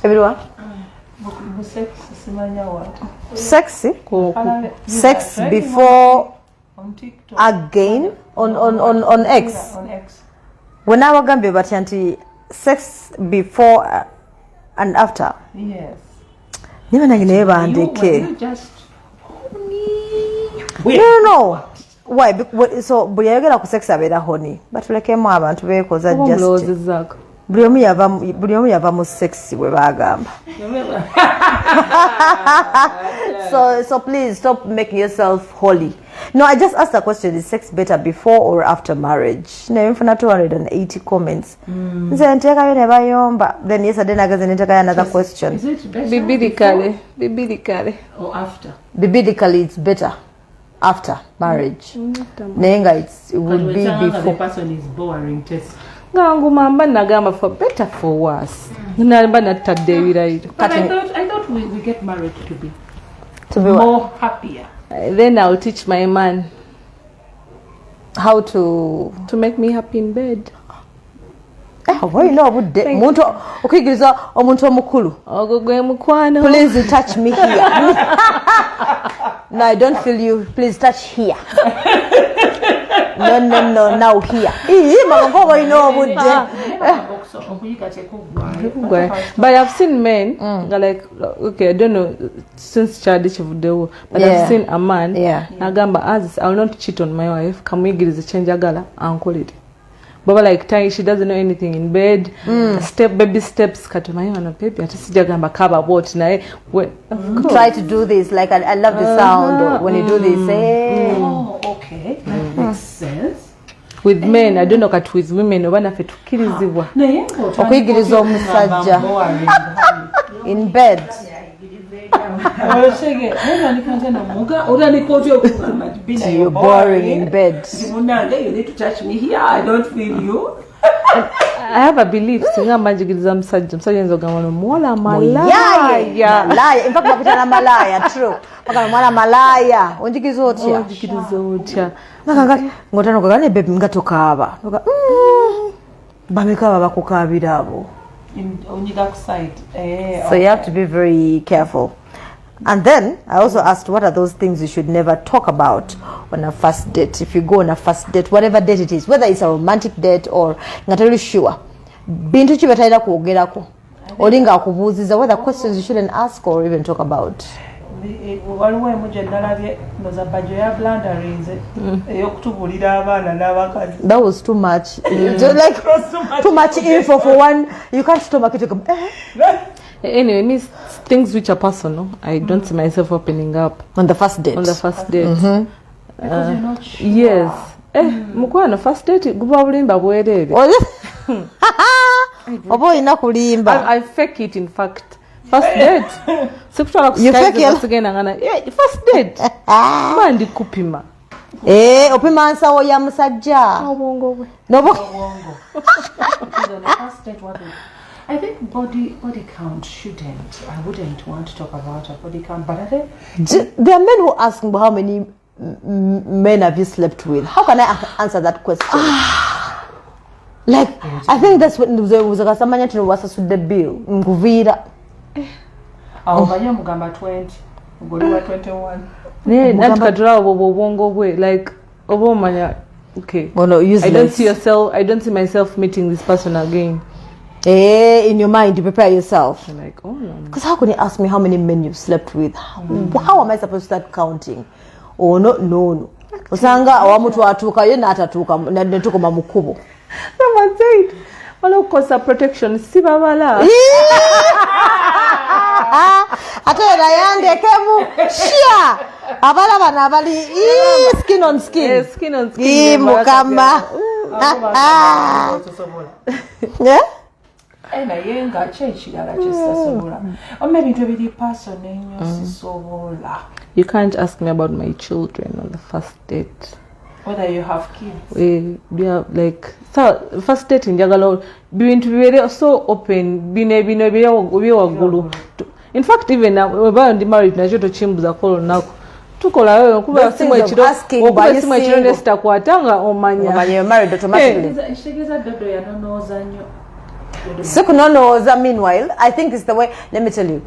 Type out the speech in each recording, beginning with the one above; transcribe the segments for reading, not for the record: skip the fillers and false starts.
Everyone? Sexy? Sex before again on X. When I was Gambia, but sex before and after. Yes. You just no. Why? So we are going to sex abeda honey, but we came out to be because just. Buli omu yava mu sexy we bagamba. So please stop making yourself holy. No, I just asked the question, is sex better before or after marriage? No, for 280 comments. Then yesterday another question. Is it better Biblically or after? Biblically it's better after marriage. Nenga it would be before. The person is boring test. Ngangumamba nagamba for better for worse. Nalamba natadde birairo. But I thought we get married to be more happier. Then I'll teach my man how to make me happy in bed. Why you know about that? Muntu okigiriza omuntu omukulu. Ogogwe mukwano. Please touch me here. No, I don't feel you. Please touch here. No, now here. You know about But I've seen men like, okay, I don't know since childish of the world, but I've seen a man. Nagamba as I will not cheat on my wife. Can we give the change a gala and call it? Baba like time she doesn't know anything in bed. Baby steps katumai wana baby ati sijagamba kaba what na try to do this like I love the sound when you do this. Oh, okay. That makes sense. With men, I don't know kat with women obana fe tukirizibwa. Okuyigiriza omusajja in bed. You're boring in bed. You need to touch me here. I don't feel you. I have a belief singa manjigiriza msajja nzogamba no mwola malaya. Malaya. In fact, bakutana malaya true. Bakana mwana malaya. Onjigiriza otya. Nakanga ngotano kagane baby ngatokaaba. Bamekaba bakukabira abo. On your side. So you have to be very careful. And then I also asked what are those things you should never talk about on a first date. If you go on a first date, whatever date it is, whether it's a romantic date or ngatali sure. Bintu chibatayira kuogerako. Olinga akubuziza whether questions you shouldn't ask or even talk about. Waliwo emuje nalabye noza Bajjo ya blandarinze eyokutubulira abaana n'abakazi. That was too much. Like too much info for one. You can't stomach it. Anyway, means things which are personal. I don't see myself opening up on the first date. Because you're not sure. Yes. Mukwano first date guba bulimba bwerere. Obo ina kulimba. I fake it in fact. First date. You fake it? First date. Mandi kupima. Opima nsawo ya musajja. Obongo we. Obongo. First date what? I think body count shouldn't. I wouldn't want to talk about a body count, but I think there are men who ask me how many men have you slept with. How can I answer that question? Like I think that's what was akasamanya tino wasasude bill nguvira. Banya mugamba 20. Ugoliwa 21. Ne natukatula obongo bwe like obomanya okay. Well, no, I don't see myself meeting this person again. In your mind to prepare yourself. I'm like, oh no. Because how can you ask me how many men you've slept with? How am I supposed to start counting? Oh no. Usanga awamutu atuka yena atatuka netuko mamukubo. Someone said, "Wala kosa protection sibabala." Atera yande kemu shia. Abala bana bali skin on skin. Skin on skin. Mukamba. Yeah? And I ain't got change. Or maybe to be the person in your You can't ask me about my children on the first date. Whether you have kids. We are like so first date in Jagalo being to be so open, bine gulu. In fact, even now we're on the marriage na joto chimbuza kolo nako. Tukola wewe kuba simu ekiro okuba simu ekiro nesta kwatanga omanya you're married automatically. Ishegeza dodo ya nonoza nyo. Sikunonoza, meanwhile, I think it's the way, let me tell you,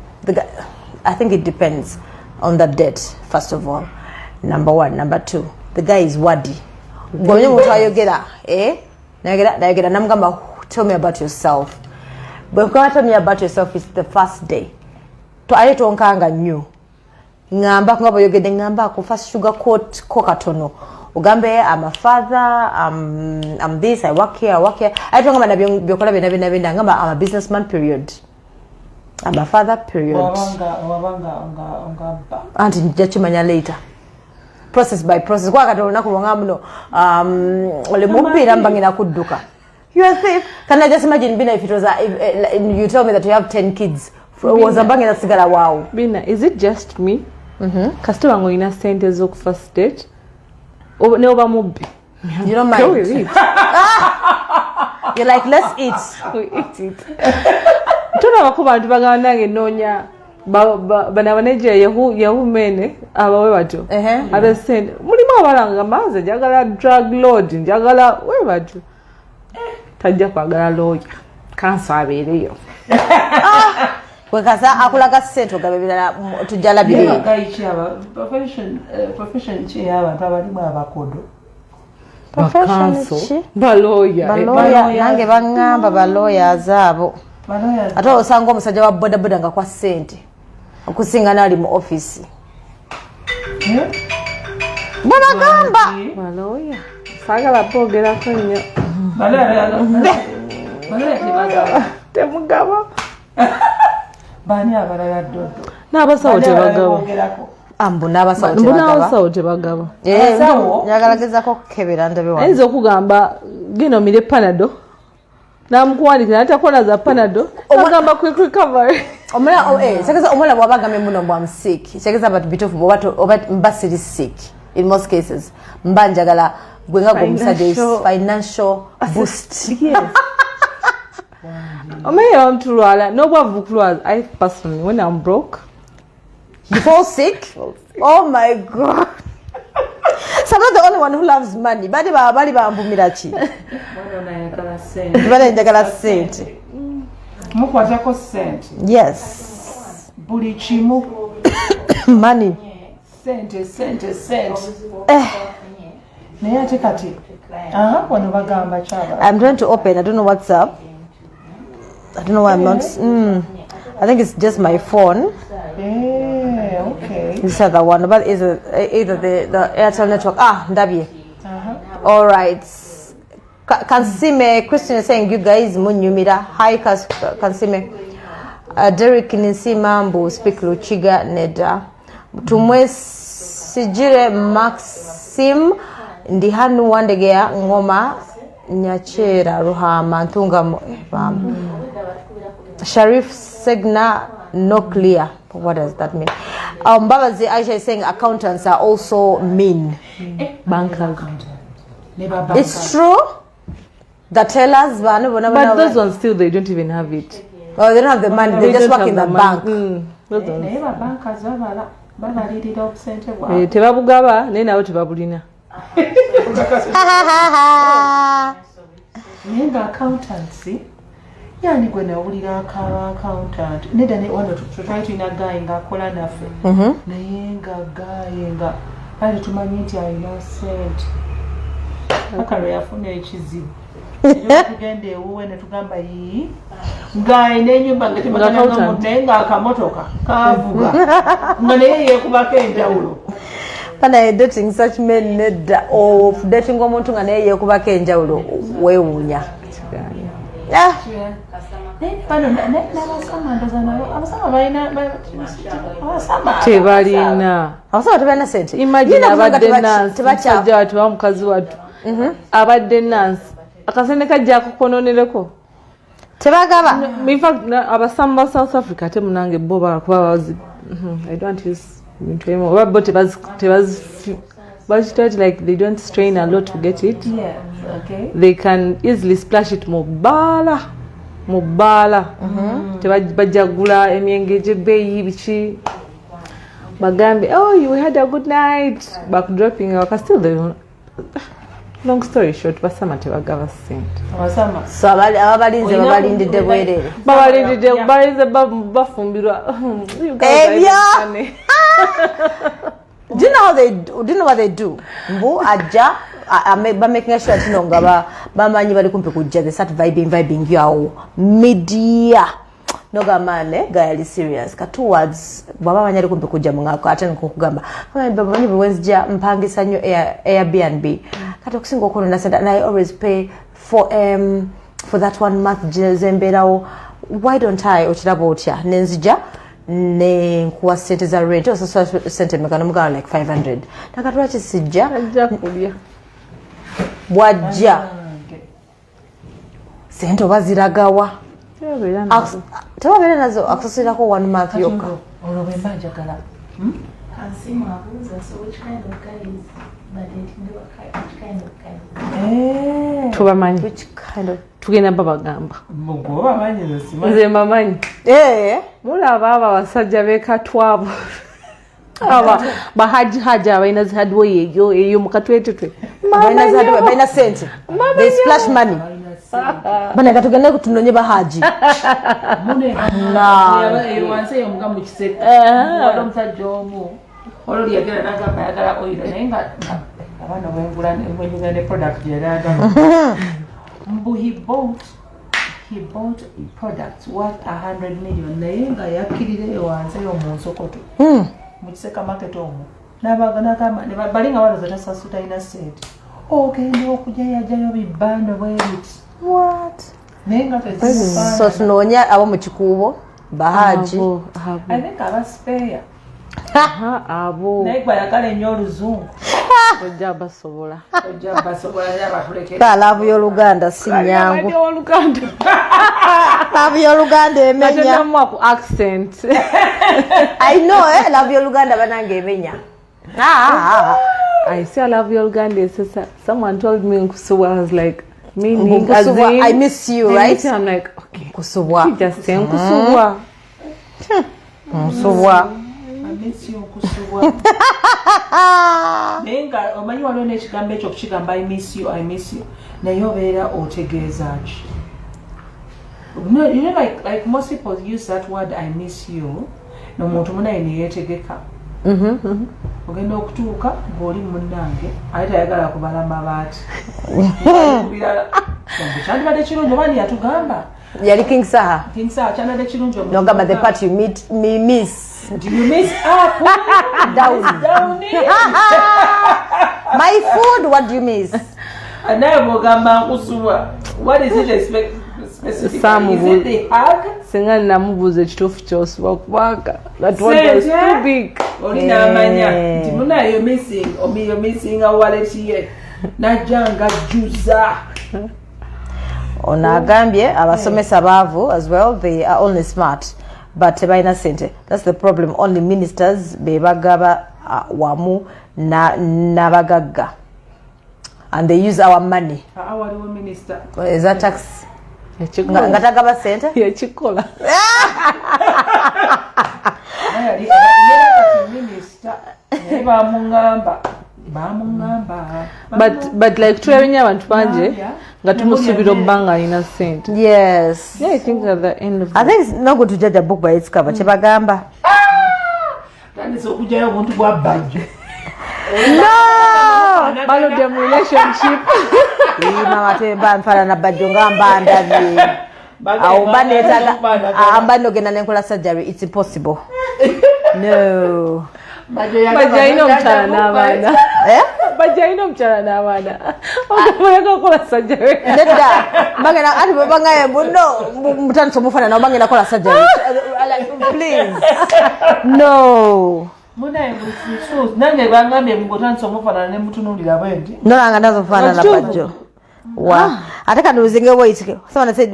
I think it depends on the date, first of all. Number one. Number two, the guy is wadi. Tell me about yourself. But if you tell me about yourself, it's the first day. To aye to nkanga new. Ngamba ngaba yogede ngamba ko first sugar coat kokatono. Ugambe, I'm a father, I'm this, I work here. I don't know I'm a businessman, period. I'm a father, period. And in later. Process by process. You are safe. Can I just imagine, Bina, if it was if you tell me that you have 10 kids? Was a banging that wow. Bina, is it just me? Customer going to send a first date. You don't mind. You're like, let's eat. We eat it. Tuna wakubantu baganda nonya banabaneje yahu mene abawe bato. Abe send mulimo abalanga maze jagala drug lord jagala we bato. Tajja kwagala lawyer. Kansa abereyo. Wekaza akulaga sente ogabebera tujala bibiri. Profession chi abantu abalimu abakodo. Bakanso baloya nange bangamba baloya azabo. Ate osanga omusajja wa boda boda nga kwa sente okusinga nali mu office. Banagamba baloya sagala pogera konyo. Baloya temugaba. Bani abalala dodo. N'abasawo tebagaba. Ambu n'abasawo tebagaba. Nyagalagezako kukebera ndabe wange. Ayinza okugamba gino mire panado. Namukuwandikira natakona za panado. Agamba quick recovery. Sekeza omwana bwabagame muno bwa sick. Sekeza but bit of oba mbasiri sick in most cases. Mbanjagala gwenga go musajja financial boost. Yes. I personally, when I'm broke, you fall sick. Oh my God! So I'm not the only one who loves money. Bali ba mbumirachi. Bali njagala sente. Mukwatako sente. Yes. Buli chimu. Money. Sente. Naye ate kati. Wano bagamba chaba. I'm trying to open. I don't know what's up. I don't know why I'm not. I think it's just my phone. Yeah, okay. This other one, but is either the Airtel network. Ndabi. All right. Kansime, Christian is saying you guys munyumira. Hi, Kansime. Derek Nisima mbu speak Luchiga Neda. Tumwe sijire Maxim ndihanu wandegea ngoma nyachera ruhama ntunga Sharif Segna no clear. What does that mean? Babazi Aisha is saying accountants are also mean. Bankers. It's true. The tellers, but those ones still they don't even have it. Oh, they don't have the money. They just work in the bank. Tebabugaba naye nabo tebabulina. Nenga accountancy yani gwe nawulira accountant neda ne wano tutayina guy nga akola naffe naye nga guy nga ali tumanyi nti alina sente akalo yafuna ekizibu tugende ewuwe ne tugamba yii guy n'ennyumba nga temagana naye nga akamotoka kavuga nga naye yeekubako enjawulo. Pana dating such men nedda of dating omuntu nga naye yeekubako enjawulo weewuunya. Tebalina. Abasama tebalina sente. Imagine abadde nansi musajja watu wa mukazi watu. Abadde nansi. Akasente kajja kukononereko. Tebagaba. In fact, abasamba South Africa temunange bo bakuba bazi. I don't use but like they don't strain a lot to get it. Yes, okay. They can easily splash it mubala. Bajagula emyengeje beyi bichi bagambe, oh, you had a good night, backdropping, still they long story short basama tebagaba sente so ababalinze babalindidde bwerere balinze bafumbirwa do you know what they do mbu ajja making sure that nga bamanyi bali kumpi kujja they start vibing yawo media noga mane gayali serious ka towards baba banyali kumpi kujja mungako ate nkugamba babanyi bwenzija mpangisa nyo Airbnb kati okusinga okono na send and I always pay for that 1 month jezemberawo why don't I ochirabo otya nenzija ne kuwa sente za rent also sente mekana mga like 500 nakatwa chisija kulya wajja sente waziragawa tebabera nazo akusasirako 1 month yokka olwo mbanjagala Asimu abuuza, so which kind of guy is dating? Which kind of guy? Tubamanyi. Which kind of? Tugenda babagamba. Mugwa bamanyi zosima. Nze mamanyi. Mulaba aba basajja bekatwabo. Aba bahaji abaina zihadwe eyo mukatwetwe. Baina zihadwe baina sente. They splash money. Bana katugenda kutunonye bahaji. Mune na ewanse yomugambo kiseko. Walo msajja omu. Walo lyagera nagamba yagala oilo naye nga abana bwengula ne product yeraga. Mbu he bought a product worth 100 million naye nga yakkirire ewanse y'omunsokoto. Mu kiseka market omu. N'abagana ne balinga waloza tasasuta ina sente. Ogenda okujja yajayo bibanda bwebiti. What? Nenga so tunonya abo mu kikuubo bahaji. I think aba spare. Abo. Negba yakale nnyo oluzungu. Ojja basobola yabatulekera. Ka love y'Oluganda si nyangu. Love y'Oluganda emenya. Namu ku accent. I know love y'Oluganda banange emenya. I say I love y'Oluganda. Someone told me Nkusubwa. I was like, meaning as in, I miss you, right? I'm like, okay. Nkusubwa. You just say Nkusubwa. Nkusubwa. I miss you Nkusubwa. Nenga omanyi waliwo n'ekigambo ekyo kukigamba I miss you. Naye obeera otegeeza ki? No, you know like most people use that word I miss you. N'omuntu munaye ne yeetegeka. Ogenda okutuuka ng'oli munnange ate tayagala kubala mabaati. Kyandibadde kirungi oba yatugamba. Yali King Saha. Kyandibadde kirungi omuntu. Nogamba the part you meet me miss. Do you miss up? Down. My food, what do you miss? Naye bw'ogamba Nkusubwa. What is it specifically? Is it the hug? Singa namubuuza ekituufu ky'osubwa kubanga that one was too big. Oli n'amanya nti munaye you're missing a wallet ye. Najja nga jjuza. Ono agambye abasomesa baavu as well, they are only smart but tebalina sente. That's the problem. Only ministers be bagaba wamu n'abagagga. And they use our money. Waliwo minister. Is that tax? Nga tagaba sente? Yakikola. But like tulabenya abantu banje nga tumusubira obbanga alina sente. Yes. Yeah, I think at the end of I think it's not good to judge a book by its cover. Chebagamba. Tandise okujayo obuntu bwa Bajjo. No! Balo dem relationship. Mama teba mfana na Bajjo ngamba ndabi. Ambano gena nenkola surgery, it's impossible. No. Bajjo ino mchana n'abaana. Bajjo ino mchana n'abaana. Okumuleka kola surgery. Nedda. Bagena ati babanga buno mutandise omufana na bagenda kola surgery. Please. No. Munaye bulifu nange bangambye mutandise omufana ne mutunulira bwendi. Nolanga nazo fana na Bajjo. Wow. Ate kandi uzinge weight. Someone said,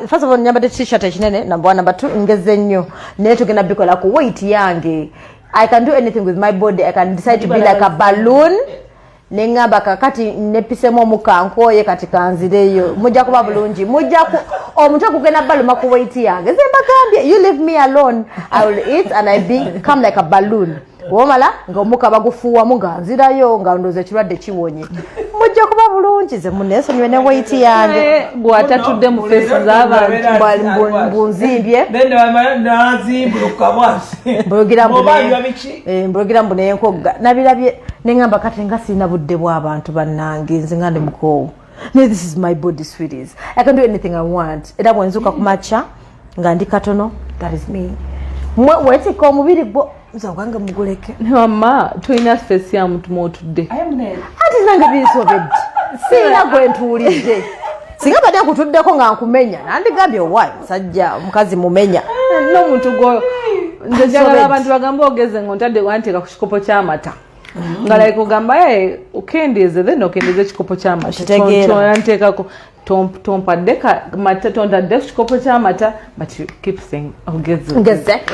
first of all, nyambade t-shirt echinene, number 1, number 2, ngeze nnyo. Naye tugenda bikola ku weight yange. I can do anything with my body. I can decide to be like a balloon. Nengamba kakati nepisemo omukankoye kati kanzireyo. Mujja kuba bulungi. Mujja ku omuntu okugenda baluma ku weight yange. Nze mbagambye, you leave me alone. I will eat and I become like a balloon. Womala ngomuka bagufuwa munga nzirayo nga ndoze kirwadde kiwonye. Mujja kuba bulungi ze munesonyiwe ne weight yange bw'atatudde mu face z'abantu mbunzimbye mbulogera mbu nenkogga nabirabye neŋŋamba kati nga sirina budde bw'abantu bannange nze nga ndi mukoowu no, this is my body, sweeties. I can do anything I want. Era bwenzuka kumacha nga ndi katono, that is me. Wetika omubiri gwo nzawanga muguleke. Mama, tulina face ya muntu motudde. Ati nange binsobedde. Sina gwe ntuulidde. Singa badde akutuddeko nga nkumenya. Nandigambye why sajja mukazi mumenya. No muntu gwo nze njagala abantu bagamba ogeze ngontadde wanteeka ku kikopo ky'amata. Nga like ogamba okendeze then okendeze ekikopo ky'amata. Tonteekako tompadde mata tontadde ku kikopo ky'amata but you keep saying ogeze.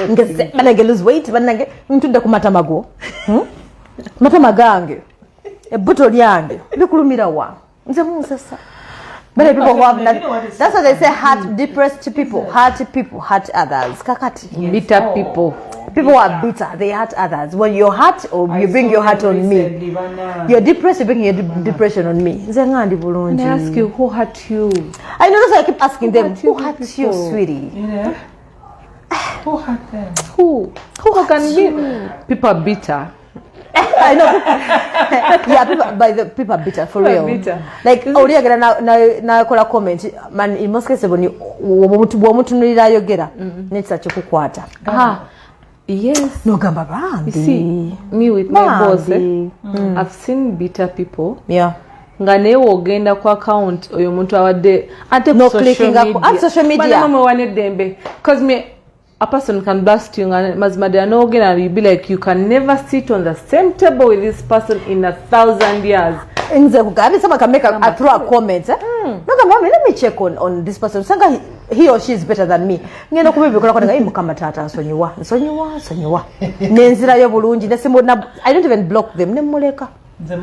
Ngeze banange lose weight banange ntudde ku mata mago. Mata magange. Ebbuto lyange likulumira wa. Nze musasa. Many people who have not, that's what they say, heart depressed people hurt others. Kakati. Bitter people. People who are bitter, they hurt others. When you hurt or you bring your heart on me, you're depressed, you bring your depression on me. They ask you, who hurt you? I know, that's why I keep asking them, who hurt you, sweetie? Yeah. Who hurt them? Who can be? People are bitter. I know. Yeah, people are bitter for real. Bitter. Like na kola comment man in most cases when you bwomutunulira ayogera netsa kikukwata. Yes. No gamba bambi. You see, me with my boss, I've seen bitter people. Yeah. Nga newo ogenda ku account oyo muntu awadde ate no social media. Bana mama wanedembe because me a person can blast you and mazimada no again and you be like you can never sit on the same table with this person in 1,000 years. Inze kugabi someone can make a throw a comment. No gamba let me check on this person. Sanga he or she is better than me. Ngeno kubibikola ko nga mukama tata nsonyiwa. Nenzira yo bulungi nesimu na I don't even block them nemuleka. I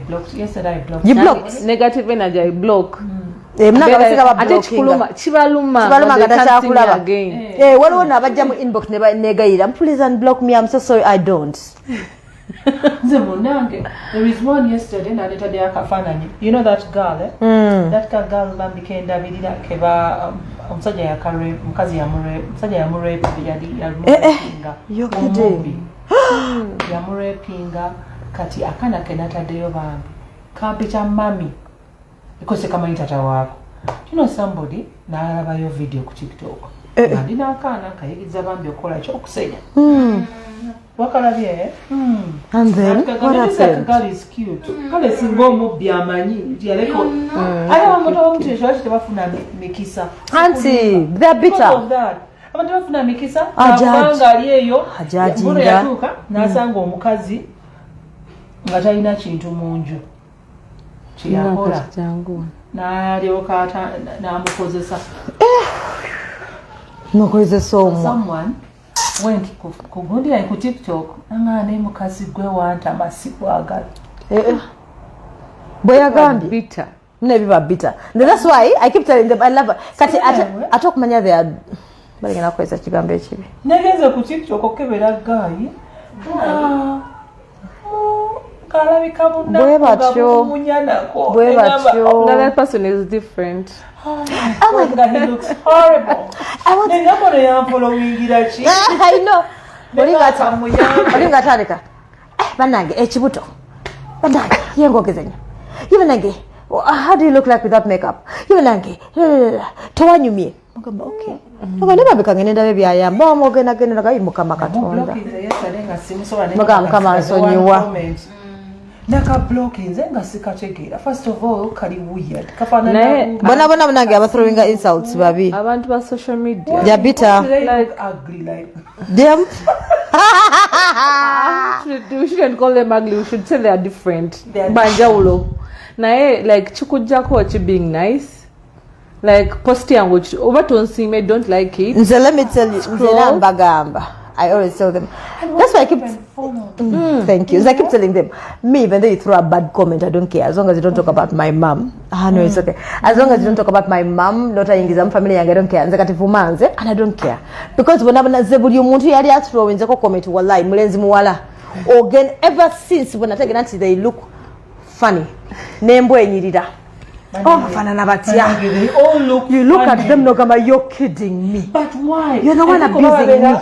blocked. Yesterday I blocked. You blocked? Negative energy I block. Ate kibaluma gatakulaba waliwo nabajja mu inbox negayira please unblock me, I'm so sorry, I don't. There is one yesterday naleta de akafananyi. You know that girl that girl bambikenda bidira keba omusajja yakare mukazi yamure pinga kati akana kenatadeyo bambi kampi cha mami ikose kama itata wako. You know somebody na alabayo video ku TikTok. Ndina akana kayigiza bambi okola kyo okusenya. Wakalabye and then what happened? Girl is cute. Kale singo mubbi amanyi yaleko. Aya mmoto omuntu eshoshi tebafuna mikisa. Auntie, they are bitter. Abantu bafuna mikisa abanga ali eyo. Ajajinga yatuka nasanga omukazi nga talina kintu munju. Chiyakola na lyoka namukozesa. Nokozesa omwa. Someone went kugundi ku TikTok angane mukazi gwe wanta masiku agala. Boya gambi bitter. Never bitter. That's why I keep telling them I love her. Kati atokumanya they are bali ngana kweza kigambo ekibi. Negeze ku TikTok okebera gayi. Bwe batyo. That person is different. Oh my God, he looks horrible. I know. Olinga talika. Banange ekibuto. Banange yengogezenya. Yibanange how do you look like without makeup? Yibanange towanyumye. Ngamba okay. Ngaba Kangende ndabe byayamba omogena genda gayi mukama katonda. Mugamba kama nsonyiwa. Naka blocking zenga sikategera. First of all kali weird. Kafana bona banange aba throwing insults babi. Abantu ba social media. They are bitter. Like ugly like them. We shouldn't call them ugly. We should say they are different. Banjawulo. Nae like chikujjako chi being nice. Like post yangu obatonsi don't like it. So let me tell you, bagamba. I always tell them. That's why I keep thank you. So I keep telling them, me, even though you throw a bad comment, I don't care. As long as you don't talk about my mom. No, it's okay. As long as you don't talk about my mom, daughter ingizam family I don't care. And I don't care. Because when I'm buli omuntu yali athrow nzeko comment wallahi mulenzi muwala. Again ever since when I take an they look funny nembwa enyirira bafanana batya you look at them nogamba you're kidding me but why you're the one abusing me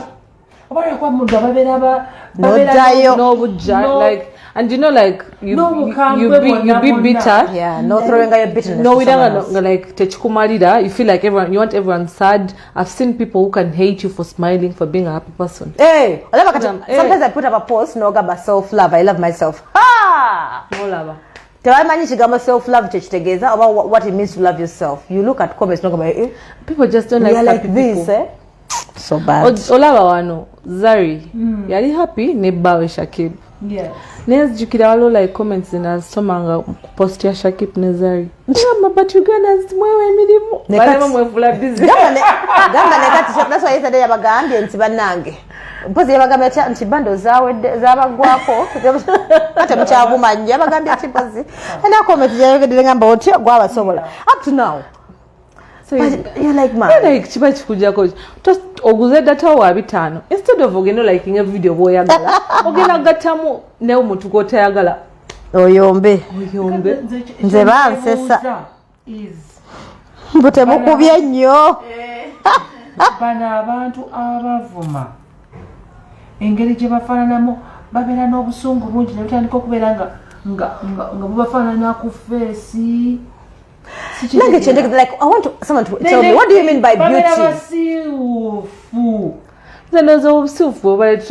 no like and you know like you be bitter no throwing your bitterness no we don't like techikumalira you feel like you want everyone sad. I've seen people who can hate you for smiling, for being a happy person. Sometimes I put up a post nogamba self-love. I love myself. No love. Tewamanyi kigamba self-love kyekitegeeza about what it means to love yourself. You look at comments nogamba people just don't like happy this people. So bad. Olaba wano Zari yali happy ne bawe Shakib. Yes. Nezijukira waliwo like comments nasomanga post ya Shakib ne Zari. But you guys mwewe emirimu. Balema mwefula busy. Gamba nekati that's why yesterday yabagambye nti bannange. Mpozi yabagambye nti bando zabagwako. Ate mukyavumanya yabagambye nti mpozi. Ena comment yayogedde ngamba otyo gwabasobola. Up to now. So you're like man. You're like chiba chikujako. Just oguze data wa 5 instead of ogeno liking a video boyagala. Ogena gatamu ne omuntu kotayagala. Oyombe. Nze bansesa. Mbute mukubye nnyo. Bana abantu abavuma. Engeri gye bafaananamu babeera n'obusungu bungi ne butandika okubeera nga bubafaanana ku feesi. Like I want someone to tell me what do you mean by beauty? Then there's also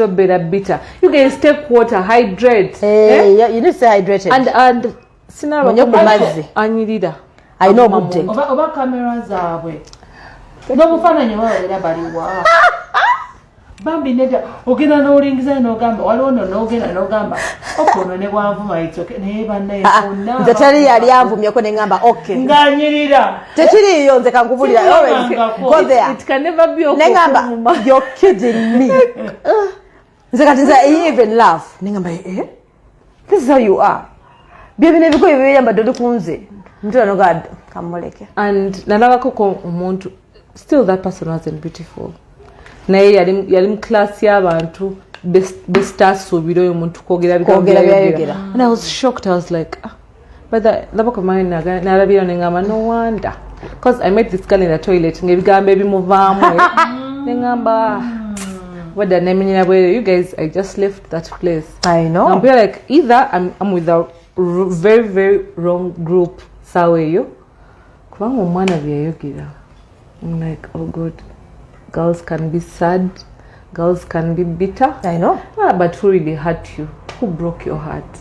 better bitter. You guys take water, hydrate. Yeah, you need to stay hydrated. And Mukazi. Anyirida. I know good day. Oba cameras zaabwe. No bufaananyi bwabera baliwa. Bambi neda ogenda n'olingiza n'ogamba waliwo n'ogenda n'ogamba okono ne bwanvuma itsoke naye bannaye bonna nze teri yali anvumyeko ne ngamba okay nganyirira tekiriyo nze kankubulira always go there it can never be okay ne ngamba you're kidding me nze kati nze even laugh ne ngamba this is how you are bibine biko bibiyamba dodi kunze mtula no god kamoleke and nalabako ko umuntu still that person wasn't beautiful. Naye yali class y'abantu best asubiro y'omuntu kwogera bigera. And I was shocked. I was like but the book of mine narabira ngamba no wonder because I met this girl in the toilet ngebigambe bimuvaamu ngamba what the name you guys I just left that place. I know. I'm like either I'm with a very very wrong group saweyo kubanga omwana byayogera. I'm like oh god. Girls can be sad, girls can be bitter. I know. But who really hurt you? Who broke your heart?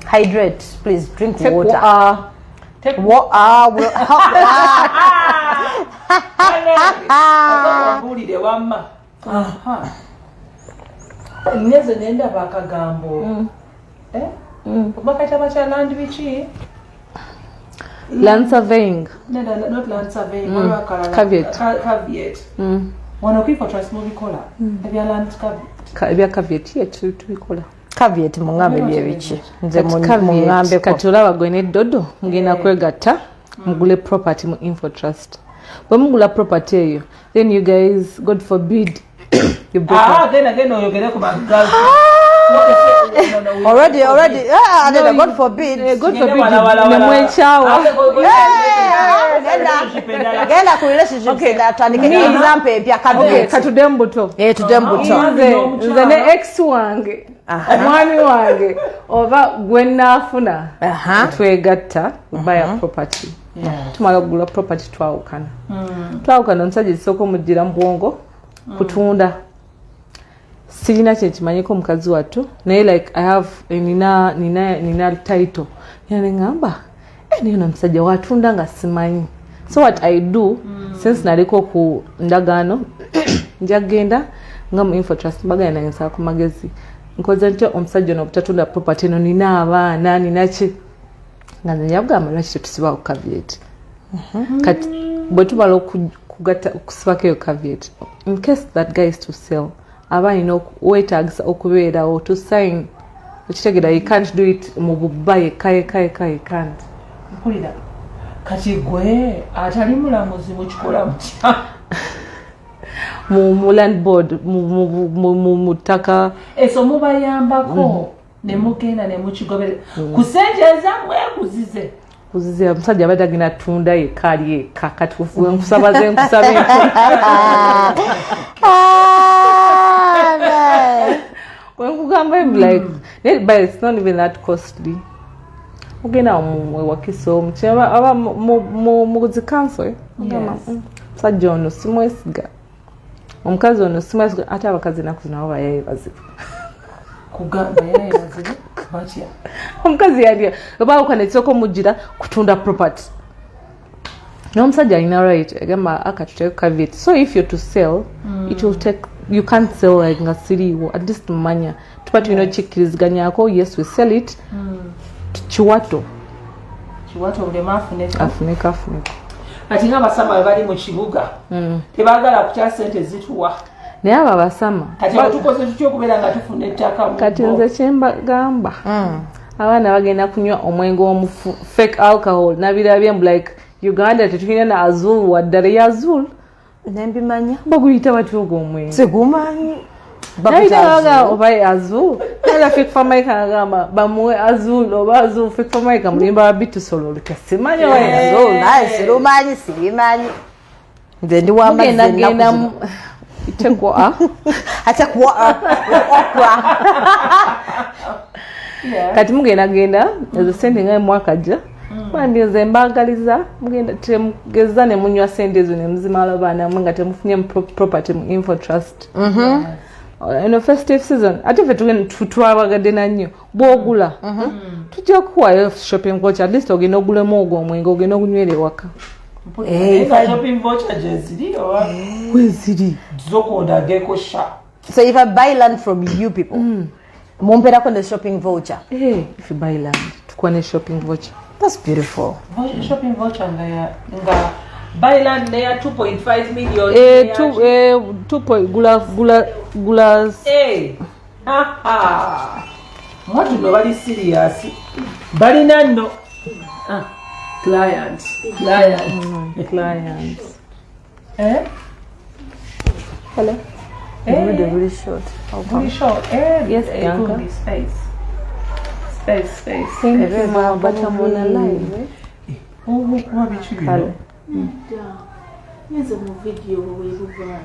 Hydrate, please. Drink take water. Take water. Will help. Neze nenda bakagambo. Bakata bachaland bichi. Land surveying. No, not land surveying. Caveat. One for trust movie color. Have you land caveat here to call. Caveat mungambe byebichi. Nze mungambe katula bagwene dodo mugina kwegatta mugule property mu info trust. When mugula property eyo then you guys god forbid you break again oyogere ku girls. Already. God forbid. God forbid. Nemwechawa. Genda ku relationship. Okay, atandike example epya okay, katudembuto. Tudembuto. Nze ne ex wange. Omwami wange oba gwenafuna. Twegatta buy a property. Tumala kugula property twawukana. Twawukana nsajja isoko mujira mbwongo kutunda. Sirina kyekimanyiko mukazi wattu naye like I have nina title yani ngamba niyo namusajja watunda nga simanyi so what I do since naliko ku ndagano njagenda nga mu info trust bagana nsa ku magezi nkoze nti omusajja no butatunda property no nina abaana ninachi nga nyabugamba lwaki tusiba ku caveat kati bwetumala okugata okusibako eyo caveat in case that guy is to sell abana wetagisa okubeerawo to sign ukitegera you can't do it mu bubbaye kai can't mpulira kati gwe atali mulamuzi mu kikola mutya mu land board mu ttaka eso mubayambako ne mugenda ne mukigobera ku sente ezammwe kuzize omusajja abadde agenda tunda yekka ali yekka kati kufuwe nkusabaze nkusabe wenkugamba like but it's not even that costly ogenda mwewakisa omukyala aba muzi council musajja ono simwesiga omukazi ono simwesiga ate abakazi naku zino abo bayaye bazibu kugamba yaye bazibu batya omukazi yali obaawukana ekisooka omujjira kutunda property n'omusajja alina right agamba akatuteeko caveat so if you're to sell it will take you can't sell like nga siriiwo at least mumanya tuba tulina okikkiriziganyako yes we sell it kiwato ngema afuneka ati ng'abasama bali mu kibuga tebaagala kutya sente zituwa naye abo abasama kati tukoze tutya okubeera nga tufuna ettaka kati nze kyembagamba abaana bagenda kunywa omwenge omufu fake alcohol nabirabye mbu like Uganda tetulina na azul waddala ya azul nembimanya baguyita batya ogwo omwenge segumanyi naitaga oba azul naga fake famaika agamba bamuwe azul oba azul fake famaika mulimba wa bitusolo lukasimanya wa azul naye sirumanyi sibimanyi nze ndi wamazinaku itekwa atekwa okwa kati mugenda ezo sente nga mwaka jja kwandi nze mbagaliza mugenda temugeza ne munywa sente ezo ne muzimala baana mwe nga temufunye property mu info trust eno festive season ate fe tutwabagadde nannyo bwogula tujja kuwayo shopping voucher at least ogenda ogulemu ogwo omwenge ogenda ogunywera ewaka shopping voucher jeziriyo weziri zokondageko sha so if I buy land from you people mumperako ne shopping voucher if you buy land tukwa ne shopping voucher that's beautiful shopping voucher nga buy land near 2.5 million gula mwatu no bali serious balina nno clients hello really short yes Bianca space thank you ma but I'm on a live kuba bichibiro Nyenze mu video weruva.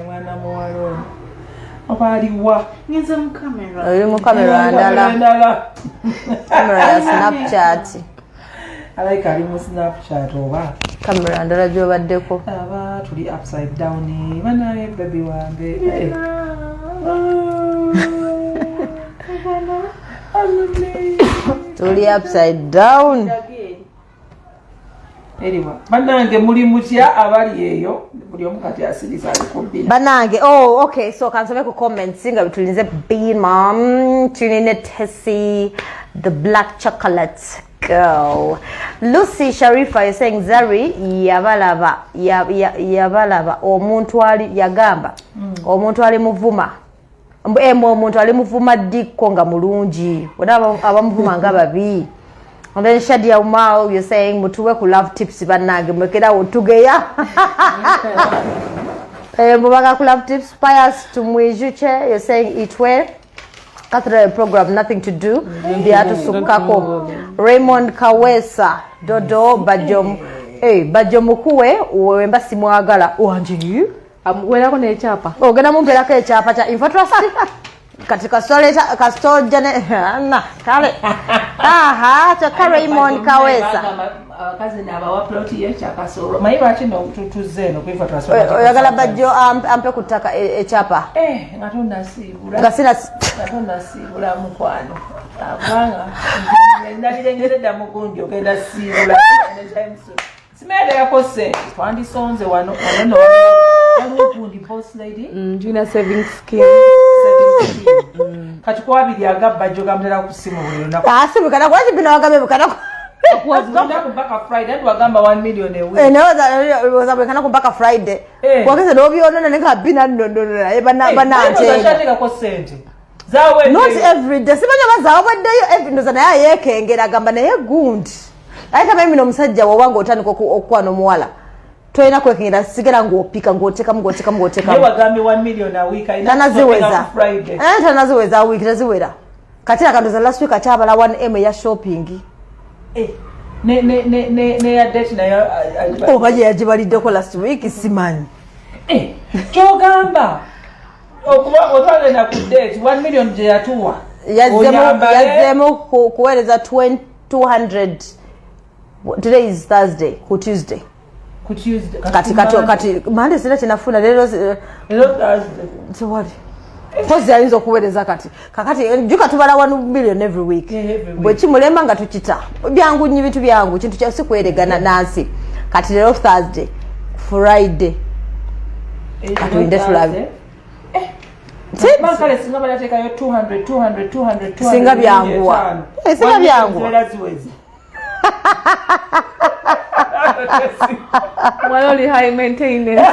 Mwana muwalo. Obaliwa. Nyenze mu camera. Oli mu camera ndala. Camera ya Snapchat. Alaika ali mu Snapchat oba. Camera ndala gyobaddeko. Aba tuli upside down. Bana baby wange. Tuli upside down. Eriwa banange muli mutya abali eyo buli omukati asiriza aliko Bina banange okay so kansome ku comments nga bitulinze Bina tunine Tessie the black chocolate girl Lucy Sharifa is saying Zari yabalaba omuntu ali yagamba omuntu ali muvuma omuntu ali muvuma dikko nga mulungi abamuvuma nga babi. And then Shadia Umao, you're saying mutuwe ku love tips banage mwekera utugeya. Mubaga ku love tips Pius tumwijuche, you're saying eat well. Kathra program nothing to do. Biatu sukako. Raymond Kawesa Dodo Bajjo. Bajjo mukuwe uwemba simwagala uanje. Amwelako ne chapa. Ogenda mumpelako echapa cha info trust. Katika soleta kastoja na kale to Raymond Kawesa kazi na bawa plot ye chakasoro maiba chino tutuze no kwifa transfer oyagala Bajjo ampe kutaka echapa ngatonda sibula ngatonda sibula mukwano abanga ndalirengedda mugundi ogenda sibula simede yakose twandi sonze wano gundi boss lady junior saving scheme kati kwa bili agabba Bajjo gamtera kusimu buli lunaku asibu kana kwachi Bina wagabe bukana wazunda kubaka Friday ndo wagamba 1 million a week was kana kubaka Friday kwakese nobyona neka Bina ndondora bananje ko sente zawe not every day sibanya bazawo baddeyo every ndoza naye yekengera gamba naye gundi ayita mimi no musajja wowango otandika okwana omuwala toyina kwekengera sigera ng'opika ng'otekamu Ye wagambye 1 million a week. tanaziweza tanaziweza a week taziwera kati akandoza last week akyabala 1M ya shopping ne ya date nayo oba gye yagibaliddeko last week simanyi kyogamba okuba otwagenda ku date 1 million gye yatuwa yazzemu kuweereza 200. Today is Thursday ku Tuesday kati Monday sina kinafuna lero Thursday so what pozi ayinza okuweereza kakati juka tubala 1 million every week bwe kimulema nga tukita byangu nnyo bintu byangu kintu kyasi kweregana nansi kati lero Thursday Friday katulinde tulabe Kale singa balateekayo 200 singa byanguwa singa byanguwa Well, only high maintenance.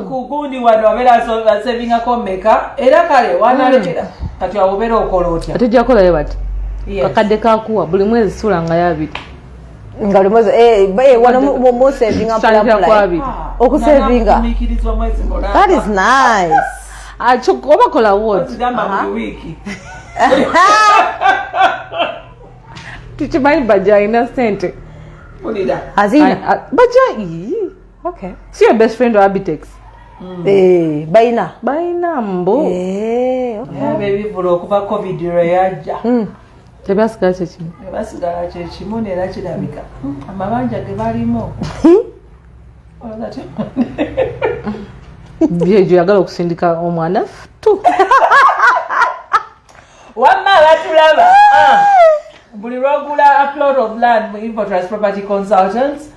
Kukundi wano wabera saving akomeka era kale wanalekera kati wabera okola otya atujja kola yebati kakadde kakuwa buli mwezi sula nga yabiti nga buli mwezi wano mu saving apply okusavinga that is nice oba kola what tukimanyi Bajjo alina sente azina Bajjo okay si your best friend or Abitex Baina mbo ebivula okuva covid lweyajja tebyasigala kyekimu basigala kyekimu neera kirabika amabanja ge balimu byejo yagala okusindika omwana tu wamma batulaba buli lwogula a plot of land mu Infotrust Property Consultants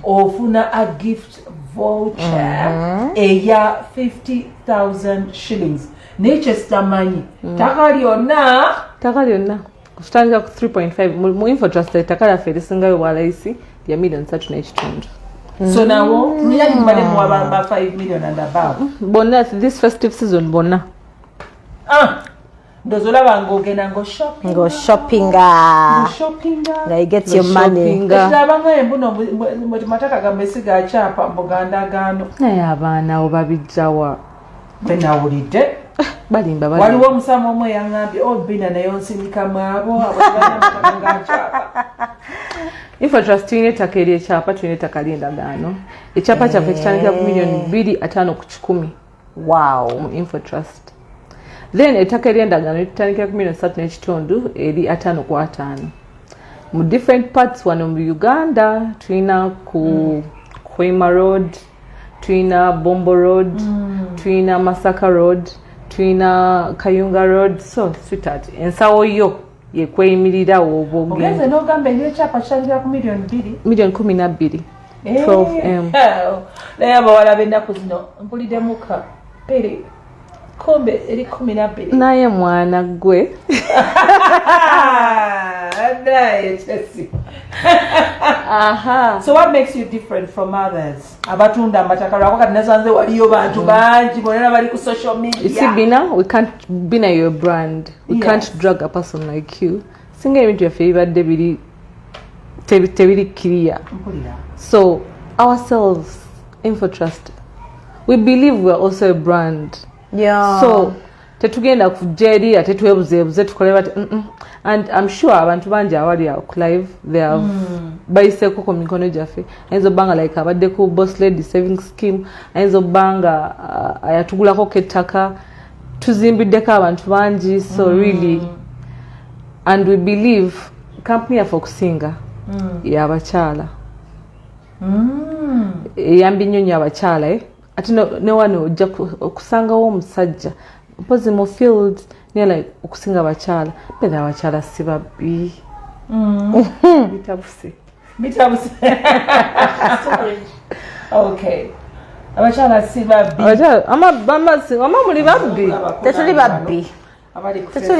ofuna a gift voucher eya 50,000 shillings nekyo sitamanyi taka lyonna kutandika ku 3.5 mu Infotrust ettaka lyaffe erisingayo bwalayisi ya million 3 n'ekitundu so nawo nira mbale mu abamba 5 million and above bonna this festive season bonna ndozolaba ngogenda shoppinga nga you get your money ndabanga embuno mataka gamesi ga chapa mbuganda gano naye abaana abo babijjawa benawulidde balimba waliwo omusamu omwe yangambye Bina naye onsindika mwabo abanga chapa Infotrust tulina ettaka eryekyapa tulina ettaka ly'endagaano ekyapa kyaffe kitandikira ku million 2.5 ku 100 wow mu Infotrust then ettaka ery'endagaano litandikira ku million 3 n'ekitundu eri 5 ku 5 mu different parts wano mu Uganda tulina ku Kwema Road tulina Bombo Road tulina Masaka Road tulina Kayunga Road so sweetheart ensawo yo yekweyimirirawo oba ogenda n'ogamba ery'ekyapa kitandikira ku million 12 12M naye abawala b'ennaku zino mpuliddemuka pere kombe eri 12 naye mwana gwe so what makes you different from others abatunda amataka lwako kati nasanze waliyo bantu bangi bonera bali ku social media you see Bina your brand we can't drag a person like you singa ebintu byaffe bibadde biri tebiri clear so ourselves Infotrust we believe we are also a brand so tetugenda kujja eri ate twebuzeebuze tukole bati and I'm sure abantu bangi awali ku live they have bayiseeko ku mikono gyaffe ayinza obbanga like abadde ku boss lady saving scheme ayinza obbanga ayatugulako kettaka tuzimbiddeko abantu bangi so really and we believe company yaffe okusinga yabakyala eyambi nnyonyo abakyala ate ne wano ojja okusangawo omusajja mpozi mu field niye like okusinga abakyala bera abakyala si babbi bitabuse okay abakyala si babbi ama muli babbi tetuli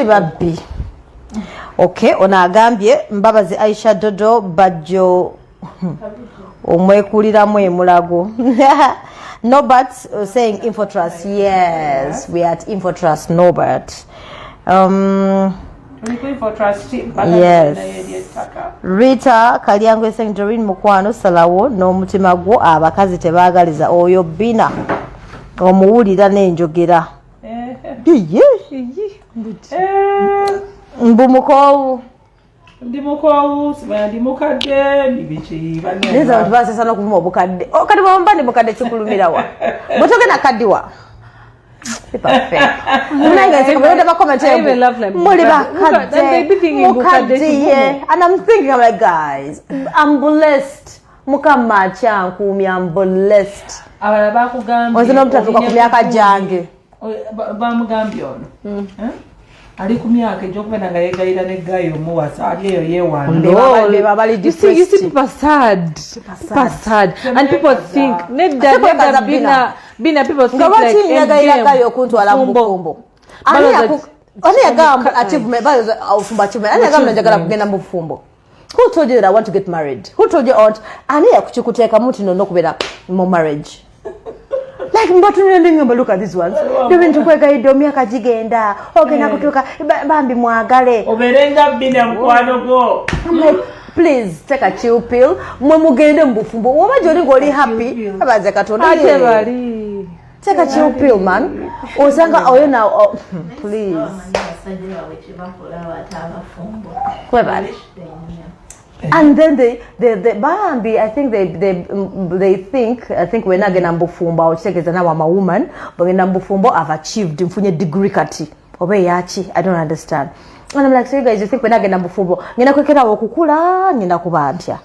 babbi okay ono agambye Mbabazi Aisha Dodo Bajjo omwekuliramu emulago Norbert saying Infotrust. Yes, we are at Infotrust, Norbert. Yes. Rita Kalyango saying Doreen Mukwano Salawo n'omutima gwo abakazi tebaagaliza oyo Bina omuwulira n'enjogera. Mbumukowu ndi mukwawu ndi mukadde bibichi bane neza basa sana kuvuma obukadde kati bamba ndi mukadde kikulumirawa botogena kadiwa perfect unanga nsekabenda ba comment muri bakadde and I'm thinking I'm like guys I'm blessed mukama chanku I'm blessed abala bakugambye ozino mutatuka ku myaka jange bamugambye ono ali ku myaka egyokubenda nga yegayira ne gayo muwasa ali eyo yewanda you see people sad and people think Bina people think like yegayira gayo kuntwala mbufumbo ani yagamba achievement bayo aufumba achievement ani yagamba njagala kugenda mbufumbo. Who told you that I want to get married? Who told you aunt ani yakuchikuteeka muti no kubera mu marriage? Like mbatu nendinga look at these ones. Dewe ntukweka ido myaka jigenda. Ogena kutoka bambi mwagale. Oberenga Bina mkwano go. I'm like please take a chill pill. Mwe mugende mbufumbo. Womaje oli ngoli happy. Abaze katonda. Ate bali. Take a chill pill man. Osanga oyo na please. Kwe bali. And then the Bambi, I think they think we're not gonna mbufumba or check is now I'm a woman, but when mbufumbo I've achieved mfunye degree kati. Obe yachi, I don't understand. And I'm like, so you guys you think we're not gonna mbufumbo? Ngina kwekera okukula, ngina kuba ntya.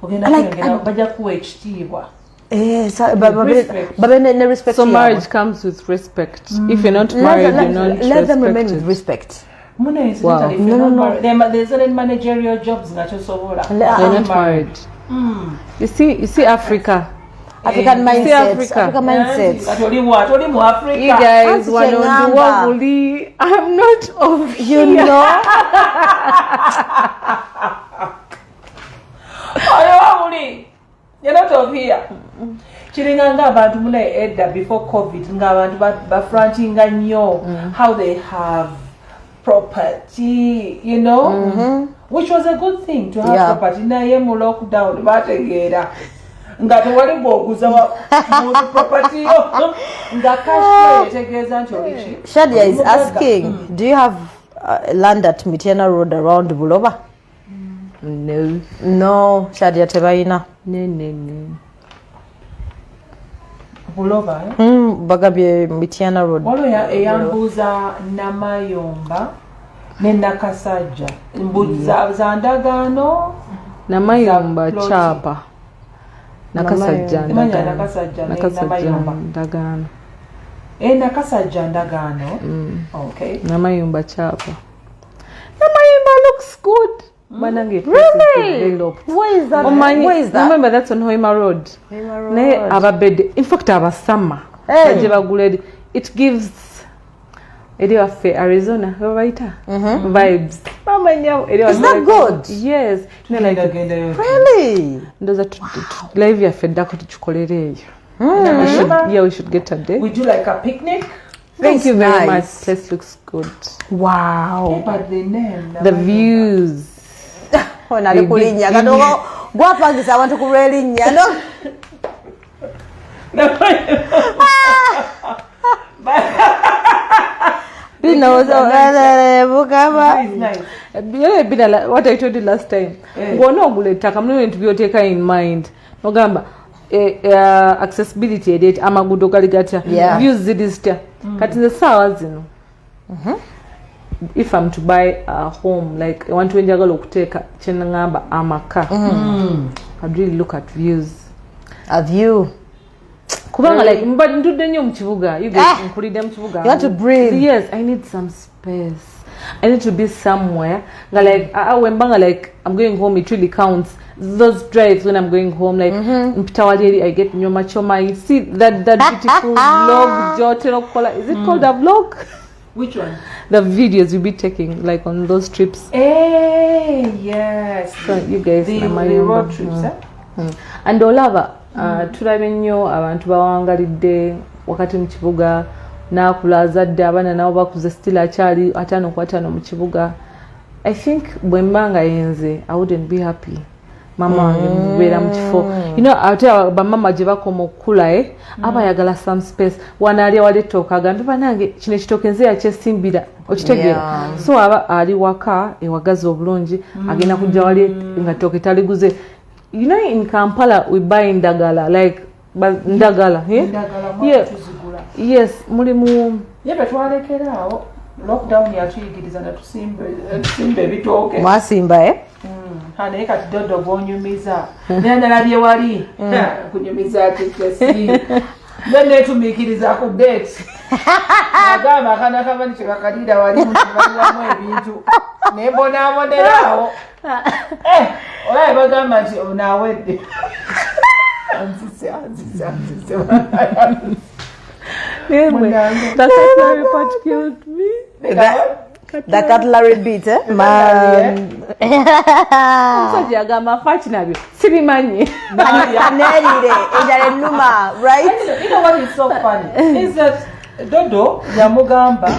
Ogenda kwegera baja ku ekitiibwa. But respect. So marriage comes with respect. If you're not married, you're not let them remain with respect. Wow. No. There's certain managerial jobs that you so they're not married. You see African mindset. You guys want to do what I'm not of you know. You're not of here. Chiringanga abantu mule edda before COVID nga abantu bafrantinga nnyo how they have property, you know, which was a good thing to have property. Na ye mu lockdown bategeera nga tewali bwoguza mu property nga cash yetegeeza nti olichi. Shadia is asking, do you have land at Mitiana Road around Buloba? No, Shadia tebaina. No. Buloba Bagabye Mitiana Road. Walo eyambuza Namayomba ne Nakasajja. Mbuza za ndagano Namayomba chapa. Nakasajja ndagano. Nakasajja ndagano. Okay. Namayomba chapa. Namayomba looks good. Really? Where is that? Remember that's on Hoima Road. In fact, summer. It gives Arizona vibes. Is that good? Yes. Really? Yeah, we should get a day. We do like a picnic. Thank you very much. This looks good. Wow. But the name. The views. Onali kulinya kadogo gwapangisa abantu kulwelinya no. Bina was Bina, what I told you last time. Ngona oguleta kamwe to be taken in mind. Ogamba accessibility edit amagudo galigata views zidista kati the sawa zino. If I'm to buy a home, like I want to enjoy okuteka chenangamba amaka. I'd really look at views. A view. Kubanga like but ntude nyo mchibuga. You guys nkulide mchibuga. You want to breathe. Yes, I need some space. I need to be somewhere. Like wembanga like I'm going home, it really counts. Those drives when I'm going home, like mpitawali I get nyoma choma. You see that beautiful vlog Joteno Kola. Is it called a vlog? Which one? The videos you'll be taking, like on those trips. Yes. So you guys, the road trips, and olava, tulabenyo abantu bawangalidde wakati mu kibuga n'akula azadde abaana nabo bakuze still akyali 5 mu kibuga. I think bwe mbanga yenze I wouldn't be happy. Mama wange mubeera mu kifo. You know, ate bamama gye bakoma okukula abayagala some space. Wanaalya wali ettooka agambe banange kino ekitooke nze yakyesimbira okitegeera. So aba ali waka ewagazi obulungi agenda kujja wali nga ttooke taliguze. You know, in Kampala we buy ndagala like ndagala. Yeah. Yes, mulimu yebe twalekeraawo lockdown yatuyigiriza na tusimbe ebitooke. Mwasimba Naye kati dodo gwonyumiza nendalabye wali kunyumiza atekesi nenetumiikiriza ku date agamba akana kabani kyekakalira wali mukibaliwamu ebintu nembonabonerawo olaye bagamba nti onawedde anzise that cutlery part killed me. The cutlery bit, man. Musajja agamba fachi nabyo sibimanyi. Right? You know what is so funny is that Dodo yamugamba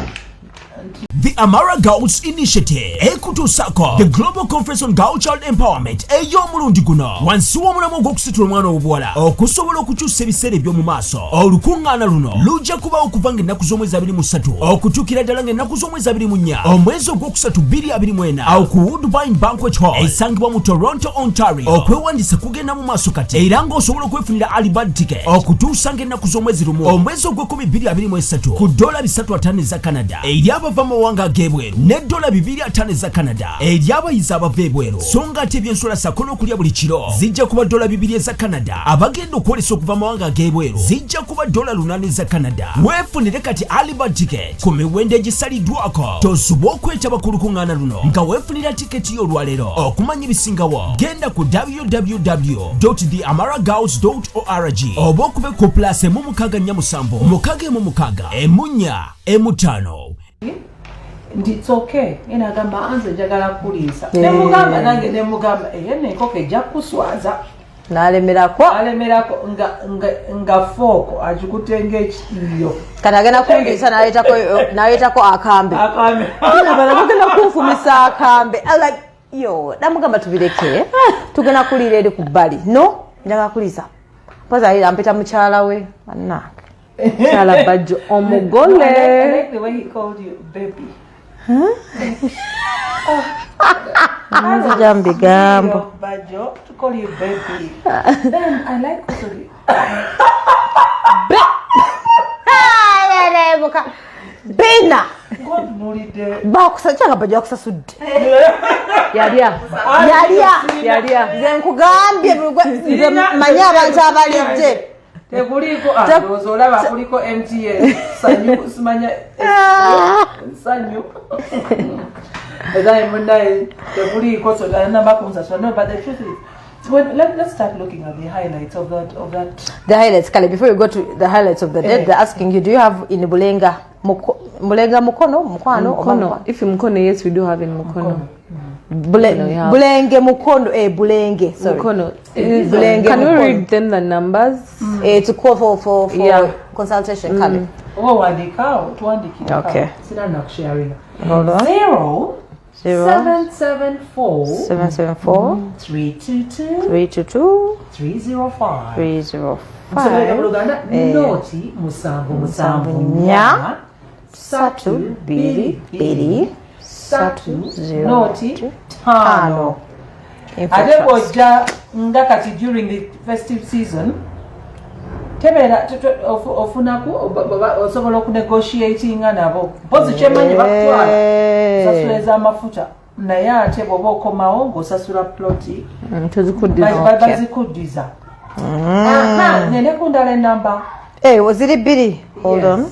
The Amara Girls Initiative ekutusako the Global Conference on Girl Child Empowerment ey'omulundi guno wansi w'omulamwa ogw'okusitula omwana obuwala okusobola okukyusa ebiseera eby'omu maaso. Olukuŋŋaana luno lujja kubawo okuva ng'ennaku z'omwezi 23 okutuukira ddala ng'ennaku z'omwezi 24 omwezi ogwokusatu 2024 awo ku Woodbine Banquet Hall esangibwa mu Toronto, Ontario. Okwewandiisa kugenda mu maaso kati era ng'osobola okwefunira early bird ticket okutuusa ng'ennaku z'omwezi lumu omwezi ogw'ekumi 2023 ku $350 eza Canada eri abava mu mawanga ag'ebweru ne $250 eza Canada eri abayizi abava ebweru. So ng'ate ebyensula sako n'okulya buli kiro zijja kuba $200 eza Canada. Abagenda okwolesa okuva mu mawanga ag'ebweru zijja kuba $8 eza Canada. Weefunire kati early bird ticket ku miwendo egisaliddwako. Tosuba okwetaba ku lukuŋŋaana luno nga weefunira tiketi y'olwaleero. Okumanya ebisingawo genda ku www.theamaragirls.org oba okube ku +147 nti it's okay ena agamba anze njagala kuliisa nemugamba nange nemugamba nenkoko ejja kuswaza n'alemerako nga fooko agikutenga ekitiyo kati agenda kundiisa n'aleetako akambe agenda kunfumisa akambe yo namugamba tubireke tugenda kuliira eri ku bbali no njagala kuliisa poza ampita mukyala we annange Chala Bajjo omugole. I like the way he called you baby. Bajjo to call you baby. Then I like also the Bina. God mulide. Bakusachanga Bajjo akusasudde. Yalya. Nkugambye manyi abantu abalidde. Tekuliko olaba kuliko MTN sanyu simanya sanyu ezayi mundaye tekuliko so namba kunsa no but the truth is let's start looking at the highlights of that the highlights Kale, before you go to the highlights of the day they're asking you, do you have in Bulenga mukono if mukono, yes we do have in mukono. Bulenge mukondo bulenge sorry mukono bulenge can you read them the numbers to call for consultation Kale wandikao tuandikira okay sina nakusharing hold on 774 322 305 noti musanvu nya 322 noti 5 ate bw'ojja nga kati during the festive season tebeera ofunaku osobola okunegotiatinga nabo mpozi kyemanyi bakutwala osasula ez'amafuta naye ate bw'oba okomawo ng'osasula ploti bazikuddiza nene kundala enamba ziri bbiri hold on